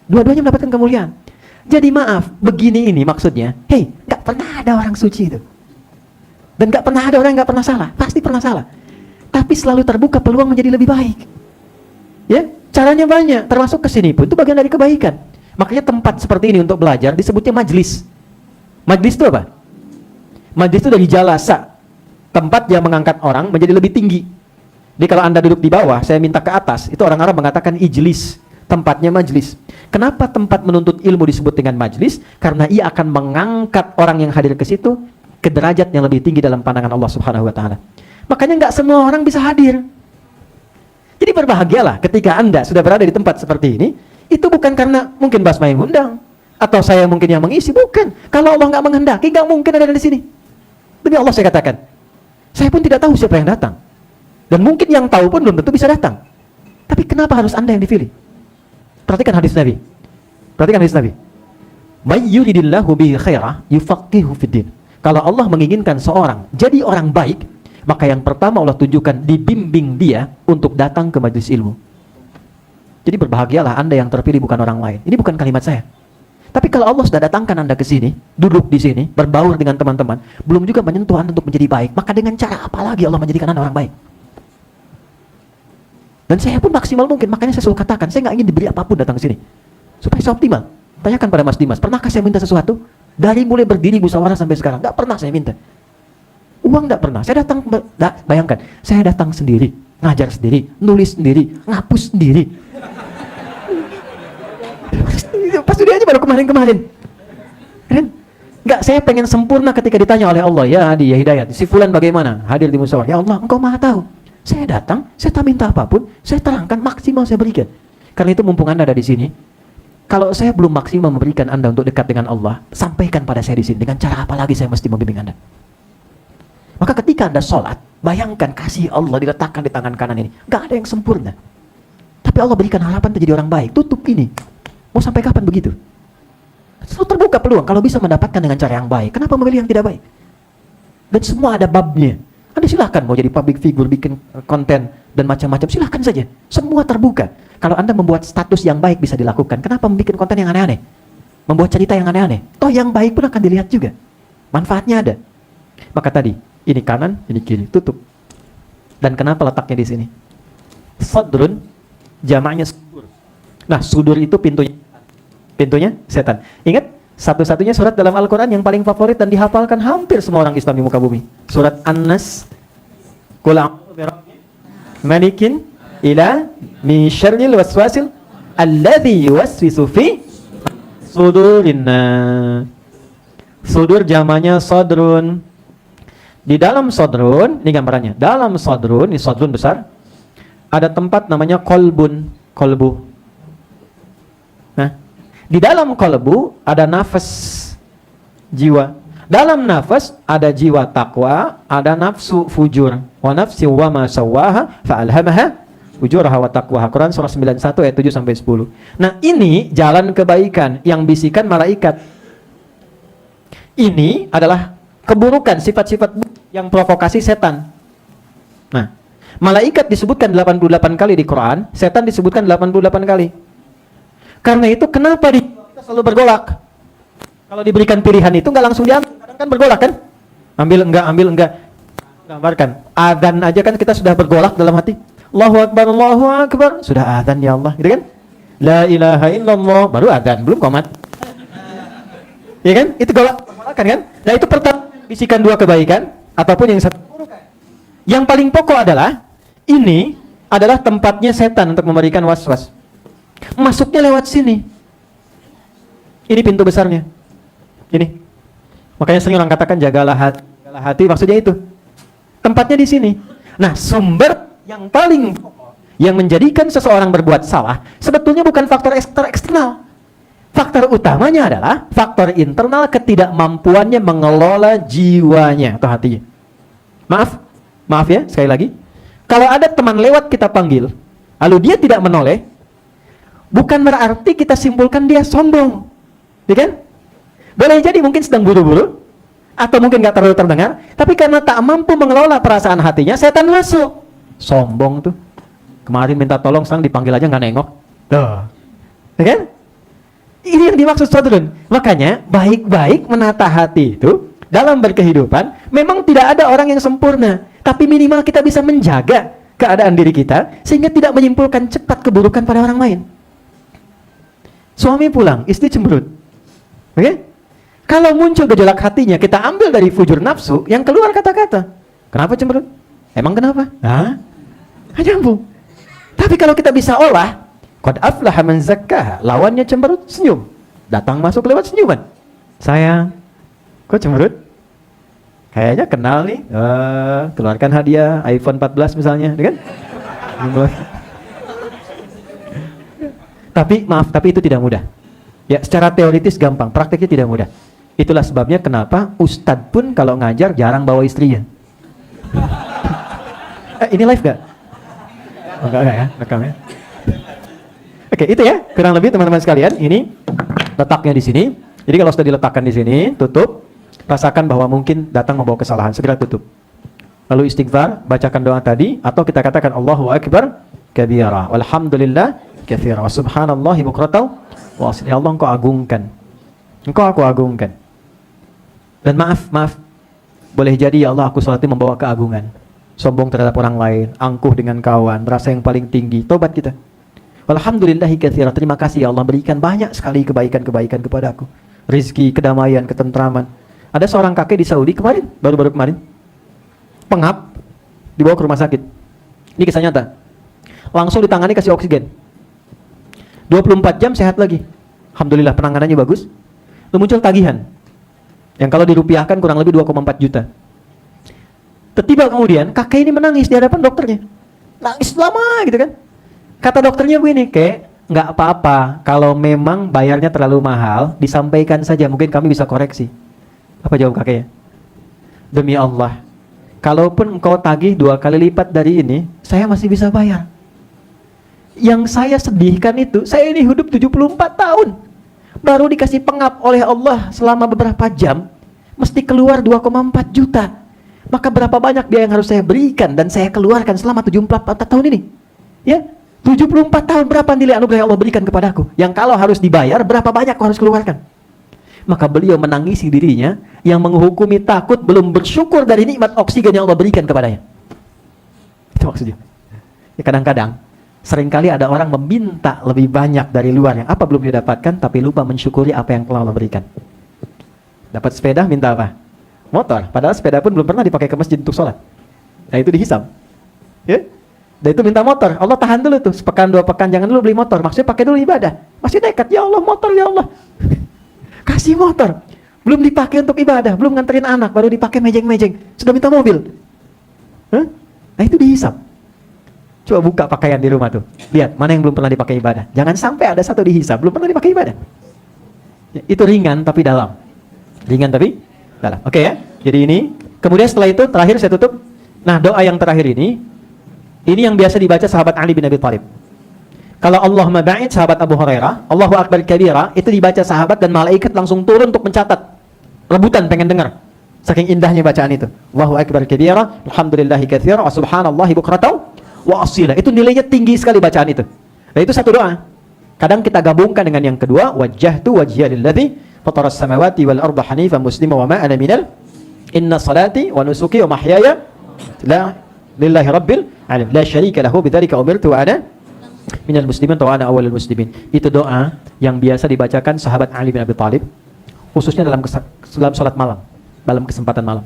Dua-duanya mendapatkan kemuliaan. Jadi maaf, begini ini maksudnya, hei, gak pernah ada orang suci itu. Dan gak pernah ada orang yang gak pernah salah. Pasti pernah salah. Tapi selalu terbuka peluang menjadi lebih baik. Ya, caranya banyak, termasuk kesini pun itu bagian dari kebaikan. Makanya tempat seperti ini untuk belajar disebutnya majlis. Majlis itu apa? Majlis itu dari jalasa, tempat yang mengangkat orang menjadi lebih tinggi. Jadi kalau Anda duduk di bawah, saya minta ke atas, itu orang Arab mengatakan ijlis, tempatnya majlis. Kenapa tempat menuntut ilmu disebut dengan majlis? Karena ia akan mengangkat orang yang hadir ke situ ke derajat yang lebih tinggi dalam pandangan Allah Subhanahu wa taala. Makanya nggak semua orang bisa hadir. Jadi berbahagialah ketika Anda sudah berada di tempat seperti ini. Itu bukan karena mungkin Basma yang undang atau saya mungkin yang mengisi, bukan. Kalau Allah nggak menghendaki, nggak mungkin ada di sini. Demi Allah saya katakan, saya pun tidak tahu siapa yang datang, dan mungkin yang tahu pun belum tentu bisa datang. Tapi kenapa harus Anda yang dipilih? Perhatikan hadis Nabi. Perhatikan hadis Nabi. May yuridillahu bihi khairah yufaqihu fiddin. Kalau Allah menginginkan seorang jadi orang baik, maka yang pertama Allah tunjukkan, dibimbing dia untuk datang ke majelis ilmu. Jadi berbahagialah Anda yang terpilih, bukan orang lain. Ini bukan kalimat saya. Tapi kalau Allah sudah datangkan Anda ke sini, duduk di sini, berbaur dengan teman-teman, belum juga menyentuh Anda untuk menjadi baik, maka dengan cara apa lagi Allah menjadikan Anda orang baik? Dan saya pun maksimal mungkin, makanya saya selalu katakan, saya nggak ingin diberi apapun datang ke sini, supaya saya optimal. Tanyakan pada Mas Dimas, pernahkah saya minta sesuatu? Dari mulai berdiri musyawarah sampai sekarang, nggak pernah saya minta. Uang nggak pernah. Saya datang, bayangkan, saya datang sendiri, ngajar sendiri, nulis sendiri, ngapus sendiri. Pas dia aja baru kemarin-kemarin. Kan? Nggak, saya pengen sempurna ketika ditanya oleh Allah, ya Hadi, ya Hidayat, si Fulan bagaimana? Hadir di musyawarah. Ya Allah, Engkau Maha tahu. Saya datang, saya tak minta apapun, saya terangkan maksimal saya berikan. Karena itu mumpung Anda ada di sini, kalau saya belum maksimal memberikan Anda untuk dekat dengan Allah, sampaikan pada saya di sini. Dengan cara apa lagi saya mesti membimbing Anda? Maka ketika Anda sholat, bayangkan kasih Allah diletakkan di tangan kanan ini. Nggak ada yang sempurna. Tapi Allah berikan harapan untuk jadi orang baik. Tutup ini. Mau sampai kapan begitu? Selalu terbuka peluang. Kalau bisa mendapatkan dengan cara yang baik, kenapa memilih yang tidak baik? Dan semua ada babnya. Anda silahkan mau jadi public figure, bikin konten, dan macam-macam. Silahkan saja. Semua terbuka. Kalau Anda membuat status yang baik bisa dilakukan. Kenapa membuat konten yang aneh-aneh? Membuat cerita yang aneh-aneh? Toh yang baik pun akan dilihat juga. Manfaatnya ada. Maka tadi, ini kanan, ini kiri. Tutup. Dan kenapa letaknya di sini? Sadrun, jamaknya sudur. Nah, sudur itu pintunya setan. Ingat, satu-satunya surat dalam Al-Quran yang paling favorit dan dihafalkan hampir semua orang Islam di muka bumi. Surat An-Nas. Qul a'udzu birabbil malikin ila min syarril waswasil alladzi yuwaswisu fi sudurin nas. Sudur jamaknya sadrun. Di dalam sadrun, ini gambarannya. Dalam sadrun, ini sadrun besar, ada tempat namanya kolbun, kolbu. Nah, di dalam kolbu ada nafas jiwa. Dalam nafas ada jiwa takwa, ada nafsu fujur. Wa nafsi wa ma sawwaha fa'alhamaha fujuraha wa taqwaha. Quran surah 91 ayat 7 sampai 10. Nah, ini jalan kebaikan yang bisikan malaikat. Ini adalah keburukan, sifat-sifat yang provokasi setan. Nah, malaikat disebutkan 88 kali di Quran, setan disebutkan 88 kali. Karena itu kenapa kita selalu bergolak? Kalau diberikan pilihan itu nggak langsung diambil, kadang kan bergolak kan? Ambil enggak. Gambarkan, adzan aja kan kita sudah bergolak dalam hati. Allahu Akbar, sudah adzan ya Allah, gitu kan? La ilaha illallah, baru adzan, belum qomat. Ya kan? Itu golakan kan? Nah, itu pertama bisikan dua kebaikan ataupun yang satu keburukan. Yang paling pokok adalah ini adalah tempatnya setan untuk memberikan was-was. Masuknya lewat sini. Ini pintu besarnya. Ini. Makanya sering orang katakan jagalah hati, maksudnya itu. Tempatnya di sini. Nah, sumber yang paling pokok yang menjadikan seseorang berbuat salah sebetulnya bukan faktor eksternal. Faktor utamanya adalah faktor internal, ketidakmampuannya mengelola jiwanya atau hatinya. Maaf ya, sekali lagi. Kalau ada teman lewat kita panggil, lalu dia tidak menoleh, bukan berarti kita simpulkan dia sombong, ya kan? Boleh jadi mungkin sedang buru-buru, atau mungkin nggak terlalu terdengar, tapi karena tak mampu mengelola perasaan hatinya, setan masuk. Sombong tuh. Kemarin minta tolong, sekarang dipanggil aja nggak nengok. Tuh, ya kan? Ini yang dimaksud sadrun. Makanya baik-baik menata hati itu dalam berkehidupan memang tidak ada orang yang sempurna, tapi minimal kita bisa menjaga keadaan diri kita sehingga tidak menyimpulkan cepat keburukan pada orang lain. Suami pulang, istri cemberut. Oke? Kalau muncul gejolak hatinya, kita ambil dari fujur nafsu yang keluar kata-kata. Kenapa cemberut? Emang kenapa? Hah? Nyambung. Tapi kalau kita bisa olah, qad aflaha man zakkaha, lawannya cemberut, senyum. Datang masuk lewat senyuman. Sayang, kok cemberut? Kayaknya kenal nih. Keluarkan hadiah iPhone 14 misalnya, kan? Tapi itu tidak mudah. Ya, secara teoritis gampang, praktiknya tidak mudah. Itulah sebabnya kenapa ustadz pun kalau ngajar jarang bawa istrinya. Ini live gak? Oh, enggak ya, rekam ya. Oke, itu ya, kurang lebih teman-teman sekalian, ini letaknya di sini. Jadi kalau sudah diletakkan di sini, tutup, rasakan bahwa mungkin datang membawa kesalahan, segera tutup. Lalu istighfar, bacakan doa tadi, atau kita katakan Allahu Akbar kabira, walhamdulillah katsira, wa subhanallahi bukratan wa asli. Allah engkau agungkan Engkau aku agungkan. Dan maaf, boleh jadi ya Allah aku sholat ini membawa keagungan, sombong terhadap orang lain, angkuh dengan kawan, rasa yang paling tinggi. Tobat kita. Alhamdulillahi katsira, terima kasih ya Allah berikan banyak sekali kebaikan-kebaikan kepadaku. Rizki, kedamaian, ketentraman. Ada seorang kakek di Saudi kemarin, baru-baru kemarin, pengap, dibawa ke rumah sakit. Ini kisah nyata. Langsung ditangani, kasih oksigen. 24 jam sehat lagi. Alhamdulillah penanganannya bagus. Lalu muncul tagihan yang kalau dirupiahkan kurang lebih 2,4 juta. Tiba kemudian kakek ini menangis di hadapan dokternya. Nangis lama gitu kan. Kata dokternya begini, "Kek, nggak apa-apa. Kalau memang bayarnya terlalu mahal, disampaikan saja, mungkin kami bisa koreksi." Apa jawab kakeknya? "Demi Allah, kalaupun engkau tagih 2 kali lipat dari ini, saya masih bisa bayar. Yang saya sedihkan itu, saya ini hidup 74 tahun. Baru dikasih pengap oleh Allah selama beberapa jam, mesti keluar 2,4 juta. Maka berapa banyak biaya yang harus saya berikan dan saya keluarkan selama 74 tahun ini? Ya, 74 tahun berapa nilai anugerah yang Allah berikan kepadaku? Yang kalau harus dibayar, berapa banyak aku harus keluarkan?" Maka beliau menangisi dirinya yang menghukumi takut belum bersyukur dari nikmat oksigen yang Allah berikan kepadanya. Itu maksudnya. Ya, kadang-kadang seringkali ada orang meminta lebih banyak dari luar yang apa belum didapatkan, tapi lupa mensyukuri apa yang telah Allah berikan. Dapat sepeda, minta apa? Motor. Padahal sepeda pun belum pernah dipakai ke masjid untuk sholat. Nah itu dihisab. Ya? Dan itu minta motor. Allah tahan dulu tuh, sepekan 2 pekan, jangan dulu beli motor. Maksudnya pakai dulu ibadah. Masih nekat, ya Allah motor, ya Allah. Kasih motor. Belum dipakai untuk ibadah, belum nganterin anak, baru dipakai mejeng-mejeng. Sudah minta mobil. Hah? Nah itu dihisab. Coba buka pakaian di rumah tuh. Lihat, mana yang belum pernah dipakai ibadah. Jangan sampai ada satu dihisab, belum pernah dipakai ibadah. Ya, itu ringan tapi dalam. Ringan tapi dalam. Oke ya? Jadi ini. Kemudian setelah itu, terakhir saya tutup. Nah, doa yang terakhir ini yang biasa dibaca sahabat Ali bin Abi Thalib. Kalau Allahumma ba'id, sahabat Abu Hurairah, Allahu Akbar kabira, itu dibaca sahabat dan malaikat langsung turun untuk mencatat. Rebutan pengen dengar. Saking indahnya bacaan itu. Allahu Akbar kabira, alhamdulillahi katsira, wa subhanallahi bukratan wa asila. Itu nilainya tinggi sekali bacaan itu. Nah, itu satu doa. Kadang kita gabungkan dengan yang kedua, wajjahtu wajhiya lilladzi fataras samawati wal arda hanifan muslima wa ma ana minal inna salati wa nusuki wa mahyaya la lillahi rabbil alamin la syarika lahu bidzalika umirtu wa ana minal muslimin wa ana awwalul muslimin. Itu doa yang biasa dibacakan sahabat Ali bin Abi Thalib khususnya dalam salat malam, dalam kesempatan malam.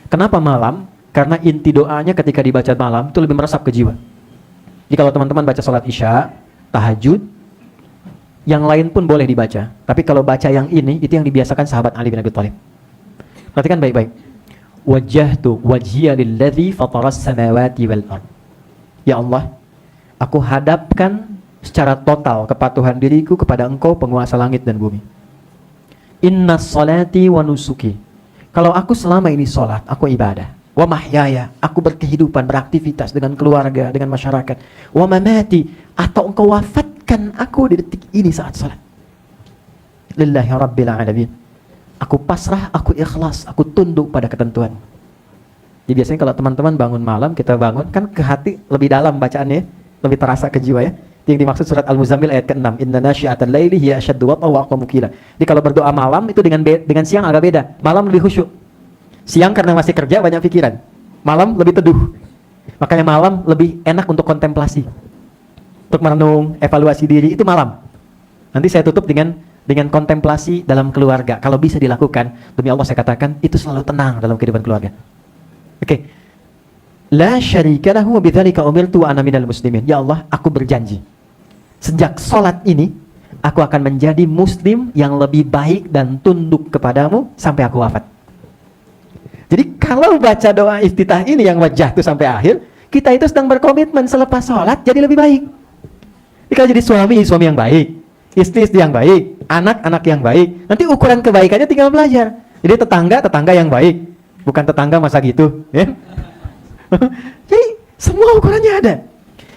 Kenapa malam? Karena inti doanya ketika dibaca malam itu lebih meresap ke jiwa. Jadi kalau teman-teman baca salat Isya, tahajud, yang lain pun boleh dibaca. Tapi kalau baca yang ini, itu yang dibiasakan sahabat Ali bin Abi Thalib. Perhatikan baik-baik. Wajjahtu wajhiya lilladzi fataras samawati wal ard. Ya Allah, aku hadapkan secara total kepatuhan diriku kepada Engkau penguasa langit dan bumi. Inna salati wa nusuki. Kalau aku selama ini salat, aku ibadah. Wa mahyaya, aku berkehidupan, beraktivitas dengan keluarga, dengan masyarakat. Wa mamati, atau Engkau wafatkan aku di detik ini saat salat. Lillahi rabbil alamin. Aku pasrah, aku ikhlas, aku tunduk pada ketentuan. Jadi biasanya kalau teman-teman bangun malam, kita bangun kan ke hati lebih dalam bacaannya, lebih terasa ke jiwa ya. Yang dimaksud surat Al-Muzammil ayat ke-6. Inna nasyi'atal laili hiya asyaddu wat'an wa aqwamu qila. Jadi kalau berdoa malam itu dengan siang agak beda. Malam lebih khusyuk. Siang karena masih kerja banyak pikiran. Malam lebih teduh. Makanya malam lebih enak untuk kontemplasi. Untuk merenung, evaluasi diri itu malam. Nanti saya tutup dengan kontemplasi dalam keluarga. Kalau bisa dilakukan, demi Allah saya katakan itu selalu tenang dalam kehidupan keluarga. Oke. La syarika lahu wa bidzalika umirtu wa ana minal muslimin. Ya Allah, aku berjanji. Sejak salat ini, aku akan menjadi muslim yang lebih baik dan tunduk kepadamu sampai aku wafat. Jadi kalau baca doa iftitah ini yang wajah itu sampai akhir, kita itu sedang berkomitmen selepas sholat jadi lebih baik. Jadi kalau jadi suami yang baik, istri yang baik, anak yang baik, nanti ukuran kebaikannya tinggal belajar. Jadi tetangga yang baik, bukan tetangga masa gitu. Ya? Jadi semua ukurannya ada.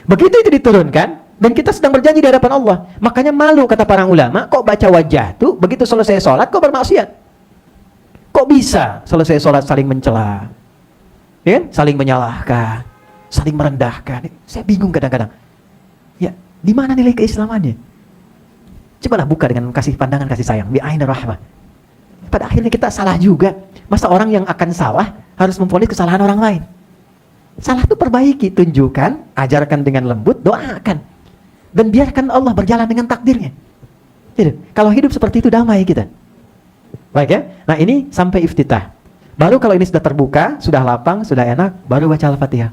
Begitu itu diturunkan, dan kita sedang berjanji di hadapan Allah. Makanya malu kata para ulama, kok baca wajah tuh, begitu selesai sholat kok bermaksiat. Kok bisa selesai sholat saling mencela, ya kan? Saling menyalahkan, saling merendahkan. Saya bingung kadang-kadang. Ya, di mana nilai keislamannya? Cobalah buka dengan kasih pandangan kasih sayang, bi'ainir rahmah. Pada akhirnya kita salah juga. Masa orang yang akan salah harus memvonis kesalahan orang lain? Salah itu perbaiki, tunjukkan, ajarkan dengan lembut, doakan. Dan biarkan Allah berjalan dengan takdirnya. Gitu. Kalau hidup seperti itu damai kita. Baik ya. Nah ini sampai iftitah. Baru kalau ini sudah terbuka, sudah lapang, sudah enak, baru baca Al-Fatihah.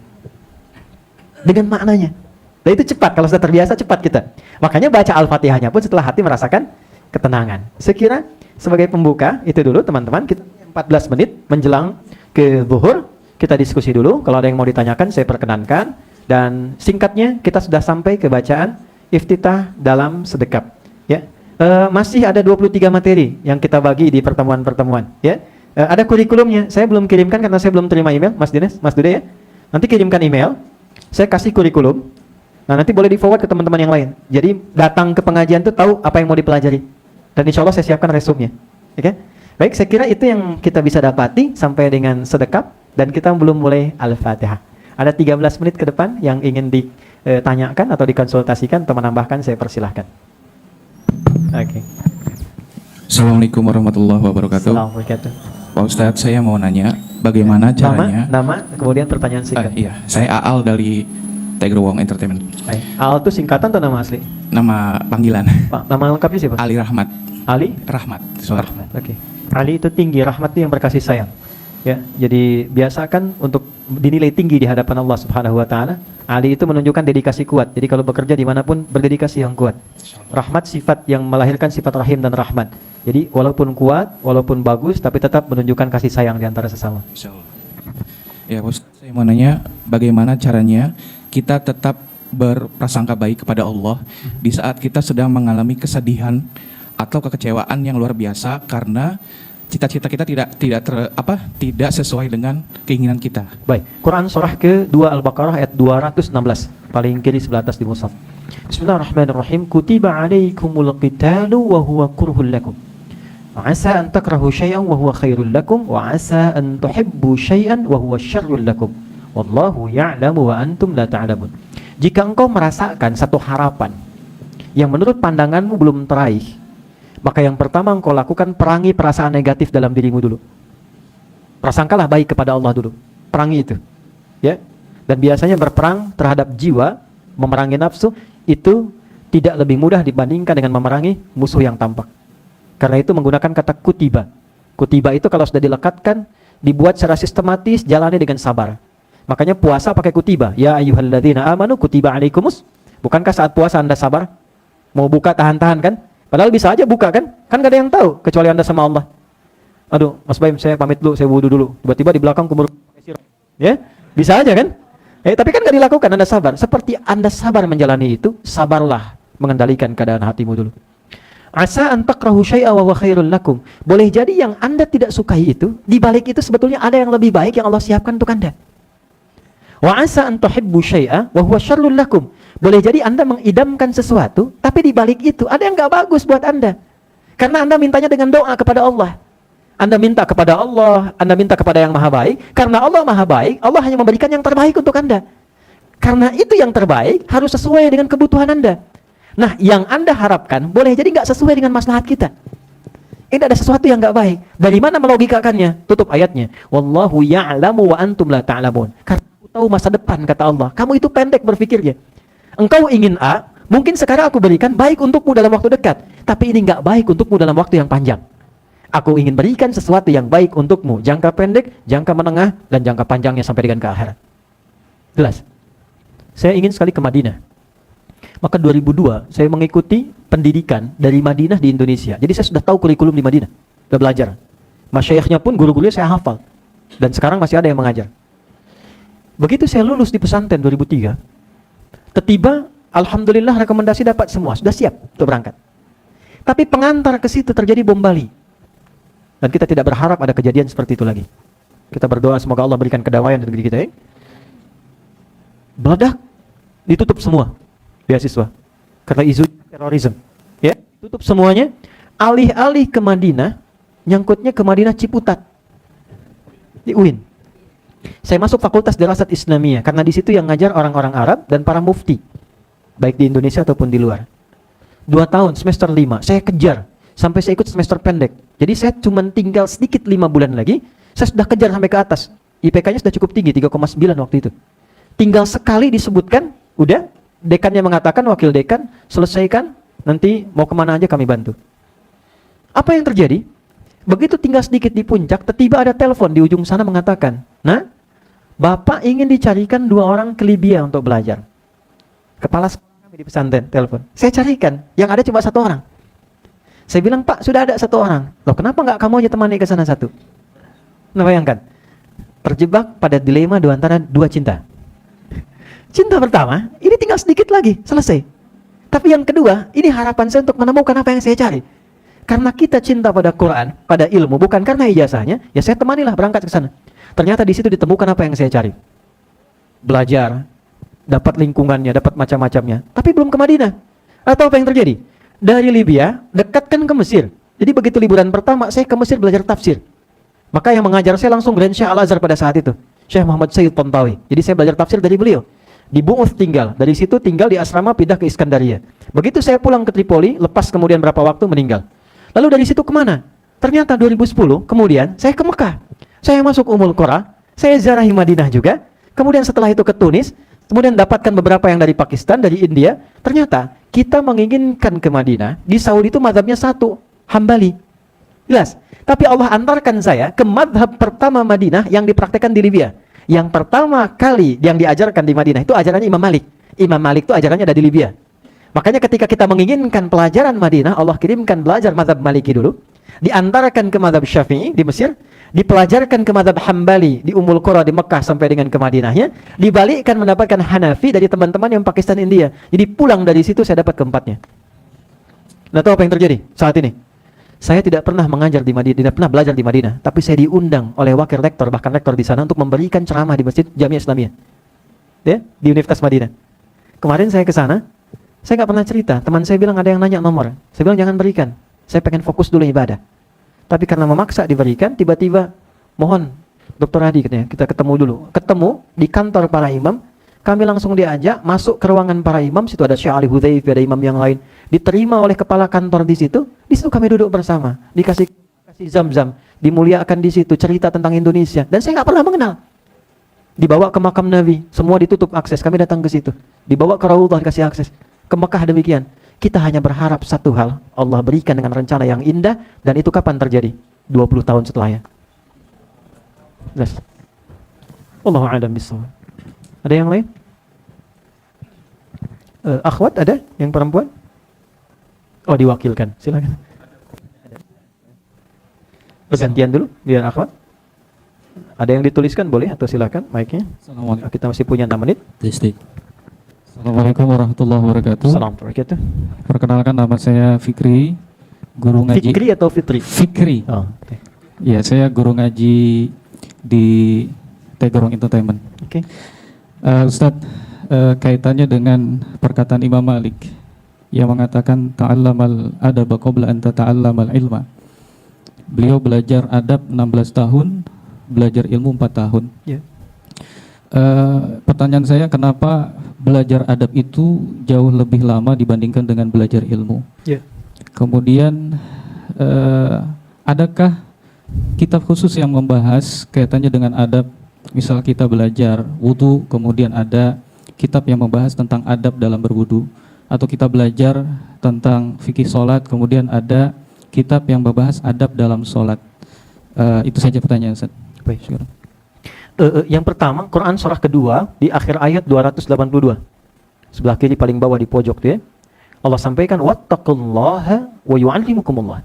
Dengan maknanya. Dan itu cepat, kalau sudah terbiasa cepat kita. Makanya baca Al-Fatihahnya pun setelah hati merasakan ketenangan. Sekira sebagai pembuka, itu dulu teman-teman. Kita 14 menit menjelang ke zuhur. Kita diskusi dulu, kalau ada yang mau ditanyakan saya perkenankan. Dan singkatnya kita sudah sampai ke bacaan iftitah dalam sedekap. Ya, masih ada 23 materi yang kita bagi di pertemuan-pertemuan. Ya, ada kurikulumnya. Saya belum kirimkan karena saya belum terima email, Mas Dines, Mas Dude ya. Nanti kirimkan email, saya kasih kurikulum. Nah nanti boleh di forward ke teman-teman yang lain. Jadi datang ke pengajian itu tahu apa yang mau dipelajari. Dan insya Allah saya siapkan resumenya. Oke? Baik, saya kira itu yang kita bisa dapati sampai dengan sedekap. Dan kita belum mulai Al-Fatihah. Ada 13 menit ke depan yang ingin ditanyakan atau dikonsultasikan atau menambahkan, saya persilahkan. Oke. Assalamualaikum warahmatullahi wabarakatuh. Assalamualaikum. Pak Ustadz, saya mau nanya bagaimana caranya. Nama, kemudian pertanyaan singkat. Iya, saya Aal dari Tiger Wong Entertainment. Aal itu singkatan atau nama asli? Nama panggilan. Pak, nama lengkapnya siapa? Ali Rahmat. Ali? Rahmat. Rahmat. Oke. Ali itu tinggi, Rahmat itu yang berkasih sayang. Ya, jadi biasakan untuk dinilai tinggi di hadapan Allah Subhanahu wa taala. Ali itu menunjukkan dedikasi kuat. Jadi kalau bekerja dimanapun berdedikasi yang kuat. Rahmat sifat yang melahirkan sifat rahim dan rahmat. Jadi walaupun kuat, walaupun bagus, tapi tetap menunjukkan kasih sayang di antara sesama. Insyaallah. Ya, Ustaz, saya mau nanya bagaimana caranya kita tetap berprasangka baik kepada Allah di saat kita sedang mengalami kesedihan atau kekecewaan yang luar biasa karena cita-cita kita tidak sesuai dengan keinginan kita. Baik, Quran surah ke-2 Al-Baqarah ayat 216, paling kiri sebelah atas di mushaf. Bismillahirrahmanirrahim. Kutiba 'alaikumul qitalu wa huwa kurhul lakum. Wa 'asa an takrahu syai'an wa huwa khairul lakum wa 'asa an tuhibbu syai'an wa huwa syarrul lakum. Wallahu ya'lamu wa antum la ta'lamun. Jika engkau merasakan satu harapan yang menurut pandanganmu belum teraih, maka yang pertama engkau lakukan, perangi perasaan negatif dalam dirimu dulu. Prasangkalah baik kepada Allah dulu. Perangi itu. Ya. Dan biasanya berperang terhadap jiwa, memerangi nafsu, itu tidak lebih mudah dibandingkan dengan memerangi musuh yang tampak. Karena itu menggunakan kata kutiba. Kutiba itu kalau sudah dilekatkan, dibuat secara sistematis, jalani dengan sabar. Makanya puasa pakai kutiba. Ya ayyuhalladzina amanu kutiba alaikumus. Bukankah saat puasa Anda sabar? Mau buka tahan-tahan kan? Padahal bisa aja buka kan? Kan gak ada yang tahu kecuali Anda sama Allah. Aduh, Mas Baim, saya pamit dulu, saya wudu dulu. Tiba-tiba di belakang kumur sirup. Ya? Bisa aja kan? Tapi kan gak dilakukan, Anda sabar. Seperti Anda sabar menjalani itu, sabarlah mengendalikan keadaan hatimu dulu. Asa an takrahu syai'a wa huwa khairul lakum. Boleh jadi yang Anda tidak sukai itu, di balik itu sebetulnya ada yang lebih baik yang Allah siapkan untuk Anda. Wa asa an tuhibbu syai'a wa huwa syarrul lakum. Boleh jadi Anda mengidamkan sesuatu, tapi di balik itu ada yang gak bagus buat Anda. Karena Anda mintanya dengan doa kepada Allah. Anda minta kepada Allah, Anda minta kepada yang maha baik. Karena Allah maha baik, Allah hanya memberikan yang terbaik untuk Anda. Karena itu yang terbaik harus sesuai dengan kebutuhan Anda. Nah, yang Anda harapkan boleh jadi gak sesuai dengan maslahat kita. Ini ada sesuatu yang gak baik. Dari mana melogikakannya? Tutup ayatnya. Wallahu ya'lamu wa antum la ta'lamun. Karena aku tahu masa depan, kata Allah. Kamu itu pendek berpikirnya. Engkau ingin A, mungkin sekarang aku berikan baik untukmu dalam waktu dekat, tapi ini nggak baik untukmu dalam waktu yang panjang. Aku ingin berikan sesuatu yang baik untukmu, jangka pendek, jangka menengah, dan jangka panjangnya sampai dengan ke akhirat. Jelas? Saya ingin sekali ke Madinah. Maka 2002, saya mengikuti pendidikan dari Madinah di Indonesia. Jadi saya sudah tahu kurikulum di Madinah, sudah belajar. Masyaikhnya pun, guru-gurunya saya hafal. Dan sekarang masih ada yang mengajar. Begitu saya lulus di pesantren 2003, tiba, alhamdulillah rekomendasi dapat semua, sudah siap untuk berangkat. Tapi pengantar ke situ terjadi bom Bali. Dan kita tidak berharap ada kejadian seperti itu lagi. Kita berdoa semoga Allah berikan kedamaian di negeri kita. Meledak, ditutup semua beasiswa karena isu terorisme. Ya, tutup semuanya. Alih-alih ke Madinah, nyangkutnya ke Madinah Ciputat di UIN. Saya masuk Fakultas Dirasat Islamiyah karena di situ yang ngajar orang-orang Arab dan para mufti, baik di Indonesia ataupun di luar. 2 tahun, semester 5, saya kejar. Sampai saya ikut semester pendek. Jadi saya cuma tinggal sedikit 5 bulan lagi, saya sudah kejar sampai ke atas. IPK-nya sudah cukup tinggi, 3,9 waktu itu. Tinggal sekali disebutkan, udah, dekannya mengatakan, wakil dekan, selesaikan, nanti mau kemana aja kami bantu. Apa yang terjadi? Begitu tinggal sedikit di puncak, tiba-tiba ada telepon di ujung sana mengatakan, nah, Bapak ingin dicarikan 2 orang ke Libya untuk belajar. Kepala sekolah kami di pesantren, telepon. Saya carikan, yang ada cuma 1 orang. Saya bilang, Pak, sudah ada 1 orang. Loh, kenapa nggak kamu aja temani ke sana 1? Nah, bayangkan, terjebak pada dilema antara 2 cinta. Cinta pertama, ini tinggal sedikit lagi, selesai. Tapi yang kedua, ini harapan saya untuk menemukan apa yang saya cari. Karena kita cinta pada Quran, pada ilmu, bukan karena ijazahnya, ya saya temanilah berangkat ke sana. Ternyata di situ ditemukan apa yang saya cari. Belajar, dapat lingkungannya, dapat macam-macamnya. Tapi belum ke Madinah. Atau apa yang terjadi? Dari Libya, dekatkan ke Mesir. Jadi begitu liburan pertama, saya ke Mesir belajar tafsir. Maka yang mengajar saya langsung Grand Syekh Al-Azhar pada saat itu. Syekh Muhammad Sayyid Tantawi. Jadi saya belajar tafsir dari beliau. Di Bu'uth tinggal. Dari situ tinggal di asrama, pindah ke Iskandaria. Begitu saya pulang ke Tripoli, lepas kemudian berapa waktu meninggal. Lalu dari situ kemana? Ternyata 2010, kemudian saya ke Mekah. Saya masuk Ummul Qura, saya ziarahi Madinah juga. Kemudian setelah itu ke Tunis, kemudian dapatkan beberapa yang dari Pakistan, dari India. Ternyata kita menginginkan ke Madinah. Di Saudi itu mazhabnya 1, Hambali. Jelas. Tapi Allah antarkan saya ke mazhab pertama Madinah yang dipraktekkan di Libya. Yang pertama kali yang diajarkan di Madinah itu ajarannya Imam Malik. Imam Malik itu ajarannya ada di Libya. Makanya ketika kita menginginkan pelajaran Madinah, Allah kirimkan belajar mazhab Maliki dulu, diantarkan ke mazhab Syafi'i di Mesir, dipelajarkan ke mazhab Hambali di Ummul Qura di Mekah sampai dengan ke Madinahnya, dibalikkan mendapatkan Hanafi dari teman-teman yang Pakistan India. Jadi pulang dari situ saya dapat keempatnya. Nah, tahu apa yang terjadi saat ini? Saya tidak pernah mengajar di Madinah, tidak pernah belajar di Madinah, tapi saya diundang oleh wakil rektor, bahkan rektor di sana untuk memberikan ceramah di Masjid Jamiah Islamiyah. Ya, di Universitas Madinah. Kemarin saya ke sana, saya nggak pernah cerita. Teman saya bilang ada yang nanya nomor. Saya bilang jangan berikan. Saya pengen fokus dulu ibadah. Tapi karena memaksa diberikan, tiba-tiba mohon Dr. Hadi katanya, kita ketemu dulu. Ketemu di kantor para imam, kami langsung diajak masuk ke ruangan para imam. Situ ada Syekh Ali Hudzaifah, ada imam yang lain. Diterima oleh kepala kantor di situ. Di situ kami duduk bersama, dikasih zam-zam, dimuliakan di situ, cerita tentang Indonesia. Dan saya nggak pernah mengenal. Dibawa ke makam Nabi, semua ditutup akses. Kami datang ke situ. Dibawa ke Raudhah, dikasih akses. Ke Mekah demikian. Kita hanya berharap satu hal, Allah berikan dengan rencana yang indah, dan itu kapan terjadi? 20 tahun setelahnya. Jelas. Wallahu a'lam bishawab. Ada yang lain? Akhwat ada? Yang perempuan? Oh, diwakilkan. Silakan. Bergantian dulu, biar akhwat. Ada yang dituliskan boleh atau silakan mic-nya. Assalamualaikum. Kita masih punya 6 menit. Assalamualaikum warahmatullahi wabarakatuh. Assalamualaikum warahmatullahi wabarakatuh. Perkenalkan, nama saya Fikri, guru ngaji. Fikri atau Fitri? Fikri. Oh, oke. Ya, saya guru ngaji di Tegorong Entertainment. Oke. Ustadz, kaitannya dengan perkataan Imam Malik yang mengatakan ta'allamal adaba qabla an tata'allamal ilma. Beliau belajar adab 16 tahun, belajar ilmu 4 tahun. Ya. Pertanyaan saya, kenapa belajar adab itu jauh lebih lama dibandingkan dengan belajar ilmu? Ya. Kemudian adakah kitab khusus yang membahas kaitannya dengan adab? Misal kita belajar wudu, kemudian ada kitab yang membahas tentang adab dalam berwudu, atau kita belajar tentang fikih sholat, kemudian ada kitab yang membahas adab dalam sholat. Itu saja pertanyaan, Ustaz. Baik. Yang pertama, Quran surah kedua di akhir ayat 282. Sebelah kiri paling bawah di pojok tuh ya. Allah sampaikan wattaqullaha wa yu'allimukumullah.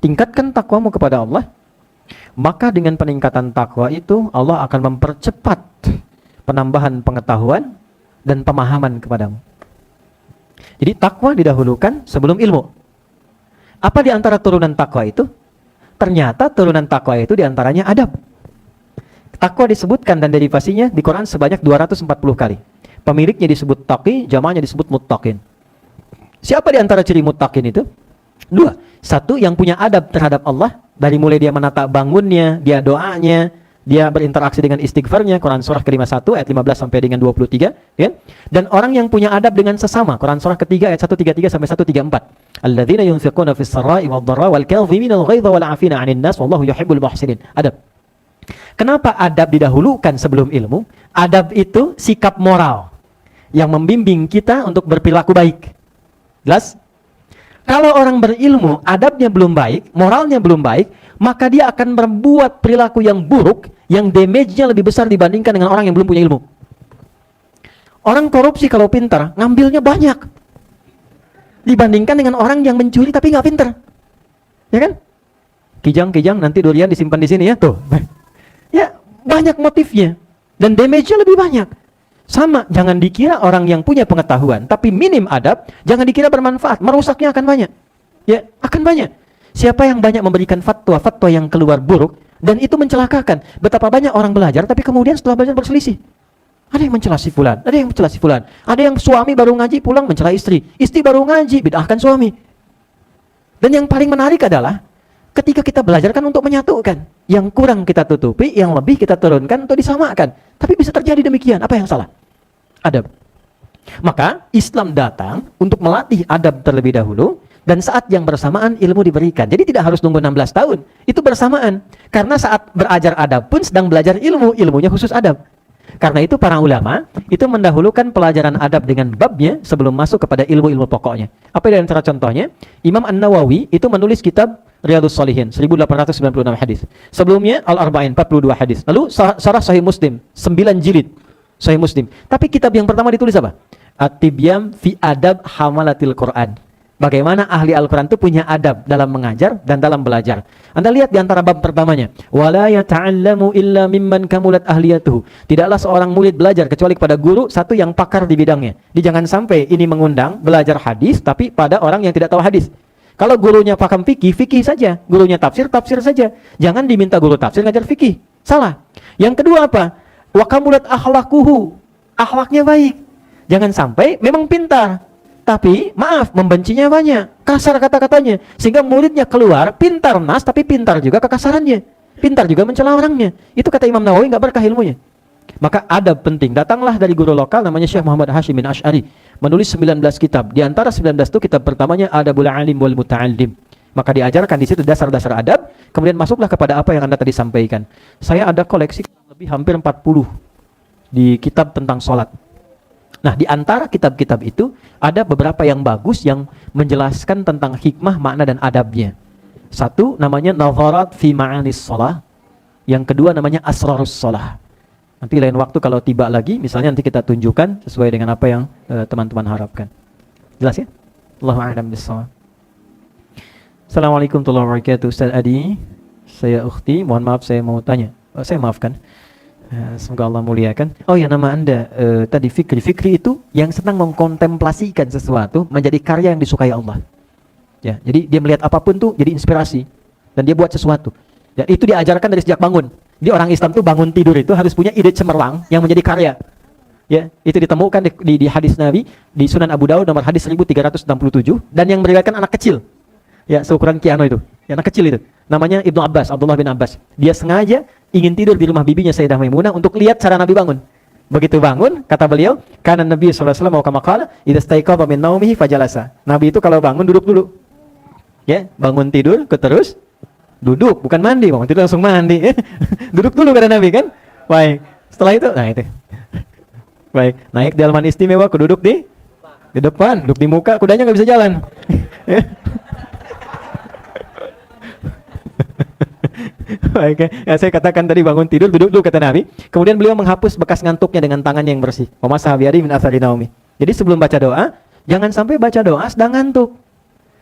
Tingkatkan takwamu kepada Allah, maka dengan peningkatan takwa itu Allah akan mempercepat penambahan pengetahuan dan pemahaman kepadamu. Jadi takwa didahulukan sebelum ilmu. Apa di antara turunan takwa itu? Ternyata turunan takwa itu di antaranya adab. Takwa disebutkan dan derivasinya di Quran sebanyak 240 kali. Pemiliknya disebut taqi, jamaahnya disebut muttaqin. Siapa di antara ciri muttaqin itu? 2. Satu, yang punya adab terhadap Allah, dari mulai dia menata bangunnya, dia doanya, Dia berinteraksi dengan istighfarnya, Quran surah ke-51 ayat 15 sampai dengan 23, ya. Dan orang yang punya adab dengan sesama, Quran surah ketiga ayat 133 sampai 134. Alladzina yunfiquna fis sarai wad dharra wal kadhimina al ghaidha wal 'afina 'anil nas wallahu yuhibbul muhsinin. Adab. Kenapa adab didahulukan sebelum ilmu? Adab itu sikap moral yang membimbing kita untuk berperilaku baik. Jelas? Kalau orang berilmu, adabnya belum baik, moralnya belum baik, maka dia akan membuat perilaku yang buruk, yang damage-nya lebih besar dibandingkan dengan orang yang belum punya ilmu. Orang korupsi kalau pintar, ngambilnya banyak. Dibandingkan dengan orang yang mencuri tapi nggak pintar. Ya kan? Kijang, nanti durian disimpan di sini ya, tuh. Ya, banyak motifnya. Dan damage-nya lebih banyak. Sama, jangan dikira orang yang punya pengetahuan tapi minim adab, jangan dikira bermanfaat, merusaknya akan banyak. Ya, akan banyak. Siapa yang banyak memberikan fatwa yang keluar buruk dan itu mencelakakan. Betapa banyak orang belajar tapi kemudian setelah belajar berselisih. Ada yang mencela si fulan, ada yang mencela si fulan. Ada yang suami baru ngaji pulang mencela istri, istri baru ngaji bid'ahkan suami. Dan yang paling menarik adalah ketika kita belajar kan untuk menyatukan, yang kurang kita tutupi, yang lebih kita turunkan untuk disamakan. Tapi bisa terjadi demikian, apa yang salah? Adab. Maka Islam datang untuk melatih adab terlebih dahulu dan saat yang bersamaan ilmu diberikan. Jadi tidak harus nunggu 16 tahun. Itu bersamaan. Karena saat belajar adab pun sedang belajar ilmu, ilmunya khusus adab. Karena itu para ulama itu mendahulukan pelajaran adab dengan babnya sebelum masuk kepada ilmu-ilmu pokoknya. Apa di antara contohnya? Imam An-Nawawi itu menulis kitab Riyadhus Shalihin 1896 hadis. Sebelumnya Al-Arba'in 42 hadis. Lalu Syarah Sahih Muslim 9 jilid. Sahih Muslim. Tapi kitab yang pertama ditulis apa? At-Tibyan fi Adab Hamalatil Quran. Bagaimana ahli Al-Quran itu punya adab dalam mengajar dan dalam belajar. Anda lihat di antara bab pertamanya. Wala yata'allamu illa mimman kamulat ahliyatuhu. Tidaklah seorang murid belajar kecuali kepada guru satu yang pakar di bidangnya. Jangan sampai ini mengundang belajar hadis tapi pada orang yang tidak tahu hadis. Kalau gurunya paham fikih, fikih saja. Gurunya tafsir, tafsir saja. Jangan diminta guru tafsir ngajar fikih. Salah. Yang kedua apa? Wa kamulat akhlaquhu. Akhlaknya baik. Jangan sampai memang pintar, tapi maaf membencinya banyak, kasar kata-katanya, sehingga muridnya keluar pintar nas tapi pintar juga kekasarannya, pintar juga mencela orangnya. Itu kata Imam Nawawi nggak berkah ilmunya. Maka adab penting. Datanglah dari guru lokal namanya Syekh Muhammad Hashim bin Ash'ari, menulis 19 kitab. Di antara 19 itu kitab pertamanya Adabul Alim wal Muta'allim. Maka diajarkan di situ dasar-dasar adab, kemudian masuklah kepada apa yang Anda tadi sampaikan. Saya ada koleksi lebih hampir 40 di kitab tentang sholat. Nah, di antara kitab-kitab itu ada beberapa yang bagus yang menjelaskan tentang hikmah, makna dan adabnya. Satu namanya Nazarat fi Ma'anis Shalah. Yang kedua namanya Asrarus Shalah. Nanti lain waktu kalau tiba lagi, misalnya nanti kita tunjukkan sesuai dengan apa yang teman-teman harapkan. Jelas ya? Allahu a'lam bishawab. Assalamualaikum warahmatullahi wabarakatuh. Ustaz Adi, saya ukhti, mohon maaf saya mau tanya. Saya maafkan. Semoga Allah muliakan. Oh ya, nama Anda tadi Fikri. Fikri itu yang senang mengkontemplasikan sesuatu menjadi karya yang disukai Allah. Ya, jadi dia melihat apapun tuh jadi inspirasi dan dia buat sesuatu. Ya, itu diajarkan dari sejak bangun. Jadi orang Islam tuh bangun tidur itu harus punya ide cemerlang yang menjadi karya. Ya, itu ditemukan di hadis Nabi di Sunan Abu Daud nomor hadis 1367 dan yang meriwayatkan anak kecil. Ya, seukuran piano itu. Ya, anak kecil itu. Namanya Ibnu Abbas, Abdullah bin Abbas. Dia sengaja ingin tidur di rumah bibinya Sayyidah Maimunah untuk lihat cara Nabi bangun. Begitu bangun, kata beliau, kana Nabi sallallahu alaihi wasallam kama qala, idza staiqadha min naumihi fajalasa. Nabi itu kalau bangun duduk dulu. Ya, bangun tidur terus duduk, bukan mandi, bangun tidur langsung mandi. Duduk dulu kata Nabi kan? Baik. Setelah itu, nah itu. Baik, naik di Alman Istimewa, aku duduk di depan, duduk di muka, kudanya nggak bisa jalan. Baik, ya, saya katakan tadi bangun tidur duduk dulu kata Nabi. Kemudian beliau menghapus bekas ngantuknya dengan tangannya yang bersih. Wa masaha bi yadihi min athari naumi. Jadi sebelum baca doa, jangan sampai baca doa sedang ngantuk.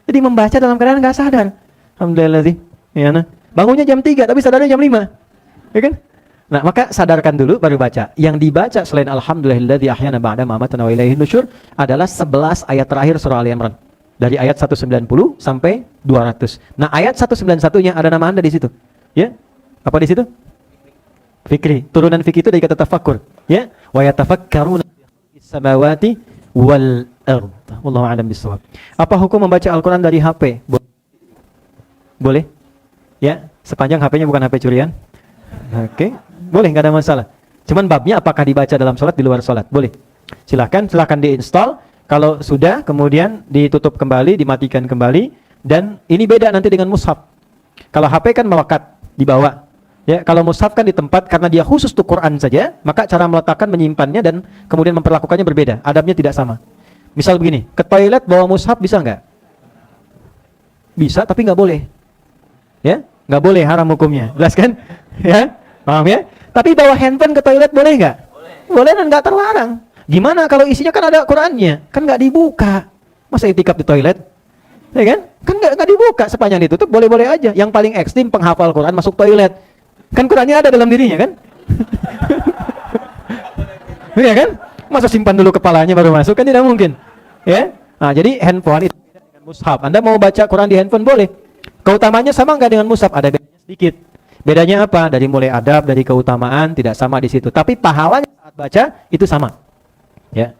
Jadi membaca dalam keadaan enggak sadar. Alhamdulillah sih. Ya, nah. Bangunnya jam 3 tapi sadarnya jam 5. Ya kan? Nah, maka sadarkan dulu baru baca. Yang dibaca selain alhamdulillahilladzi ahyana ba'da ma amatana wa ilaihi nusyur adalah 11 ayat terakhir surah Ali Imran. Dari ayat 190 sampai 200. Nah, ayat 191-nya ada nama Anda di situ. Ya, apa di situ? Fikri. Turunan fikri itu dari kata tafakkur. Ya, wa yatafakkaruna fis samawati wal ard. Wallahu a'lam bishawab. Apa hukum membaca Al-Qur'an dari HP? Boleh? Ya, sepanjang HP-nya bukan HP curian. Oke. Boleh, nggak ada masalah. Cuman babnya apakah dibaca dalam sholat, di luar sholat? Boleh. Silahkan diinstal. Kalau sudah, kemudian ditutup kembali, dimatikan kembali. Dan ini beda nanti dengan mushaf. Kalau HP kan melekat di bawah. Ya, kalau mushaf kan di tempat, karena dia khusus untuk Quran saja, maka cara meletakkan, menyimpannya, dan kemudian memperlakukannya berbeda. Adabnya tidak sama. Misal begini, ke toilet bawa mushaf bisa nggak? Bisa, tapi nggak boleh. Ya, nggak boleh, haram hukumnya. Jelas kan? Ya, paham ya? Tapi bawa handphone ke toilet boleh nggak? Boleh dan nggak terlarang. Gimana kalau isinya kan ada Qurannya? Kan nggak dibuka. Masa itikaf di toilet? Ya kan? Kan nggak dibuka, sepanjang ditutup boleh-boleh aja. Yang paling ekstrim penghafal Quran masuk toilet. Kan Qurannya ada dalam dirinya kan? Iya kan? Masa simpan dulu kepalanya baru masuk, kan tidak mungkin. Ya? Nah, jadi handphone itu beda dengan mushaf. Anda mau baca Quran di handphone boleh. Keutamanya sama nggak dengan mushaf? Ada bedanya sedikit. Bedanya apa? Dari mulai adab, dari keutamaan tidak sama di situ. Tapi pahalanya saat baca itu sama. Ya.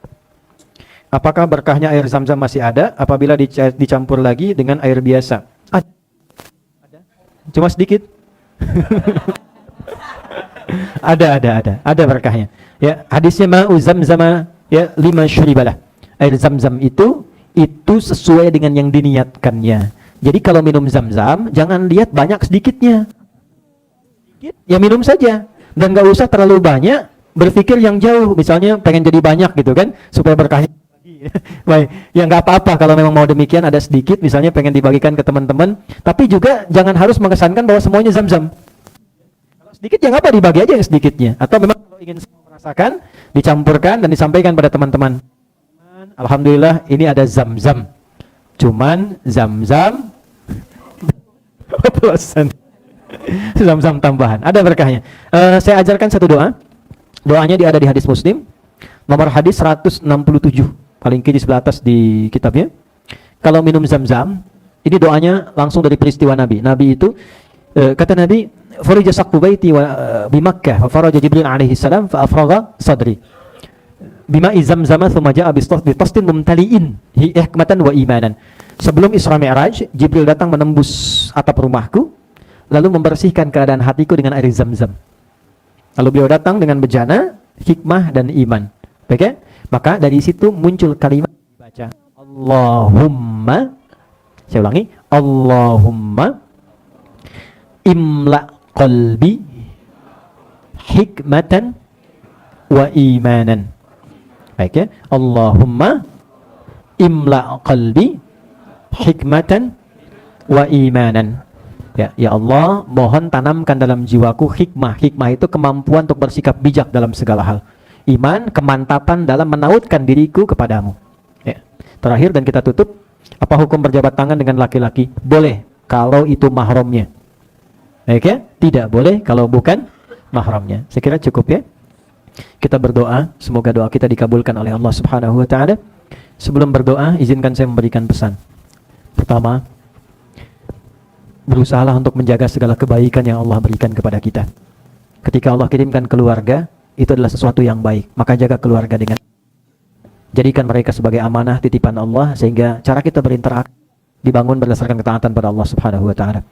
Apakah berkahnya air Zam-Zam masih ada apabila dicampur lagi dengan air biasa? Ada. Cuma sedikit. ada berkahnya. Ya, hadisnya ma'u zamzama ya 5 syuribalah. Air Zam-Zam itu sesuai dengan yang diniatkannya. Jadi kalau minum Zam-Zam jangan lihat banyak sedikitnya. Sedikit, ya minum saja dan nggak usah terlalu banyak berpikir yang jauh. Misalnya pengen jadi banyak gitu kan supaya berkahnya. Baik, ya nggak apa-apa kalau memang mau demikian, ada sedikit misalnya pengen dibagikan ke teman-teman, tapi juga jangan harus mengesankan bahwa semuanya Zam-Zam. Kalau sedikit ya apa, dibagi aja yang sedikitnya, atau memang kalau ingin merasakan dicampurkan dan disampaikan pada teman-teman. Alhamdulillah ini ada Zam-Zam, cuman Zam-Zam oplosan. Zam-Zam tambahan, ada berkahnya. Saya ajarkan satu doa. Doanya ada di hadis Muslim, nomor hadis 167. Paling kiri sebelah atas di kitabnya. Kalau minum Zam-Zam, ini doanya langsung dari peristiwa Nabi. Nabi itu kata Nabi, "Farija saqfu baiti wa bi Makkah, wa faraja Jibril alaihi salam fa afraga sadri. Bima'i Zam-Zam thumma ja'a bi tastin mumtali'in hikmatan wa imanan." Sebelum Isra Mi'raj, Jibril datang menembus atap rumahku, lalu membersihkan keadaan hatiku dengan air Zam-Zam. Lalu beliau datang dengan bejana, hikmah dan iman. Baik ya? Maka dari situ muncul kalimat dibaca Allahumma, saya ulangi, Allahumma imla qalbi hikmatan wa imanan. Baik ya, Allahumma imla qalbi hikmatan wa imanan. Ya Allah, mohon tanamkan dalam jiwaku hikmah. Hikmah itu kemampuan untuk bersikap bijak dalam segala hal. Iman, kemantapan dalam menautkan diriku kepadamu. Ya. Terakhir dan kita tutup, apa hukum berjabat tangan dengan laki-laki? Boleh kalau itu mahramnya. Baik ya? Tidak boleh kalau bukan mahramnya. Saya kira cukup ya. Kita berdoa, semoga doa kita dikabulkan oleh Allah Subhanahu wa taala. Sebelum berdoa, izinkan saya memberikan pesan. Pertama, berusahalah untuk menjaga segala kebaikan yang Allah berikan kepada kita. Ketika Allah kirimkan keluarga, itu adalah sesuatu yang baik, maka jaga keluarga dengan jadikan mereka sebagai amanah titipan Allah, sehingga cara kita berinteraksi dibangun berdasarkan ketaatan pada Allah Subhanahu wa taala.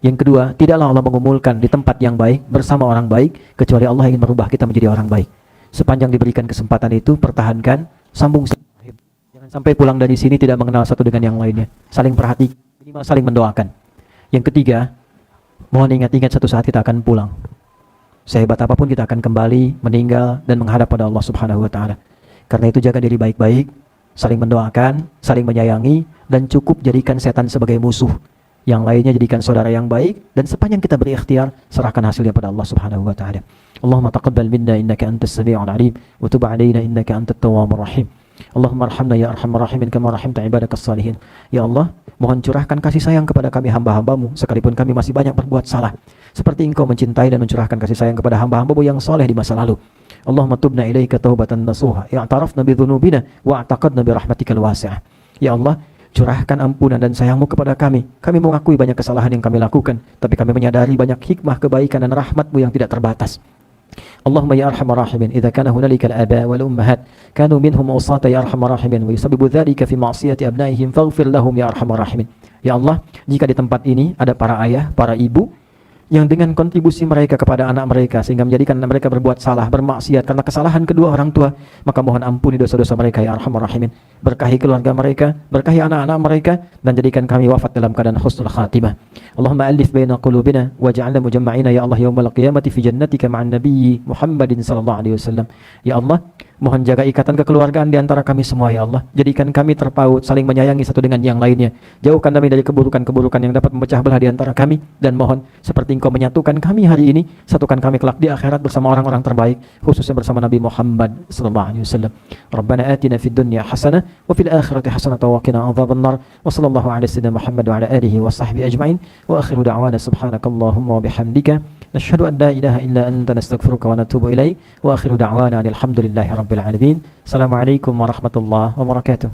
Yang kedua, tidaklah Allah mengumulkan di tempat yang baik bersama orang baik kecuali Allah ingin merubah kita menjadi orang baik. Sepanjang diberikan kesempatan itu, pertahankan, sambung silaturahim. Jangan sampai pulang dari sini tidak mengenal satu dengan yang lainnya. Saling perhatikan, minimal saling mendoakan. Yang ketiga, mohon ingat-ingat satu saat kita akan pulang. Sehebat apapun kita akan kembali, meninggal, dan menghadap pada Allah Subhanahu wa taala. Karena itu jaga diri baik-baik, saling mendoakan, saling menyayangi, dan cukup jadikan setan sebagai musuh. Yang lainnya jadikan saudara yang baik, dan sepanjang kita berikhtiar, serahkan hasilnya pada Allah Subhanahu wa taala. Allahumma taqabbal minna innaka antas sami'ul 'alim wa tub 'alaina innaka antat tawwabur rahim. Allahumma arhamna ya arhamar rahimin kama rahimta ibadakas salihin. Ya Allah, mohon curahkan kasih sayang kepada kami hamba-hambamu sekalipun kami masih banyak berbuat salah, seperti Engkau mencintai dan mencurahkan kasih sayang kepada hamba-hambamu yang soleh di masa lalu. Allahumma tubna ilaika taubatan nasuha i'tarafna bi dhunubina wa i'taqadna bi rahmatikal wasi'ah. Ya Allah, curahkan ampunan dan sayangmu kepada kami. Kami mengakui banyak kesalahan yang kami lakukan, tapi kami menyadari banyak hikmah, kebaikan dan rahmatmu yang tidak terbatas. Allahumma ya arhamar rahimin, idza kana hunalika al-aba wal ummahat kanu minhum usata ya arhamar rahimin wa yusabbibu dzalika fi ma'siyati abnaihim faghfir lahum ya arhamar rahimin. Ya Allah, jika di tempat ini ada para ayah, para ibu yang dengan kontribusi mereka kepada anak mereka sehingga menjadikan anak mereka berbuat salah, bermaksiat karena kesalahan kedua orang tua, maka mohon ampuni dosa-dosa mereka ya arhamar rahimin. Berkahi keluarga mereka, berkahi anak-anak mereka, dan jadikan kami wafat dalam keadaan husnul khatimah. Allahumma alif baina qulubina waj'alna mujamma'ina ya Allah yaumal qiyamati fi jannatika ma'an nabiyyi Muhammadin sallallahu alaihi wasallam. Ya Allah, mohon jaga ikatan kekeluargaan di antara kami semua ya Allah. Jadikan kami terpaut, saling menyayangi satu dengan yang lainnya. Jauhkan kami dari keburukan-keburukan yang dapat memecah belah di antara kami, dan mohon seperti Engkau menyatukan kami hari ini, satukan kami kelak di akhirat bersama orang-orang terbaik, khususnya bersama Nabi Muhammad sallallahu alaihi wasallam. Rabbana atina fid dunya hasanah wa fil akhirati hasanah wa qina adzabannar. Wa sallallahu ala sayyidina Muhammad wa ala alihi wa sahbihi ajma'in. Wa akhiru da'wana subhanakallahumma wa bihamdika nashhadu an la ilaha illa anta nastaghfiruka wa natubu ilaik. Wa akhiru da'wana alhamdulillahi rabbil alamin. Assalamualaikum warahmatullahi wabarakatuh.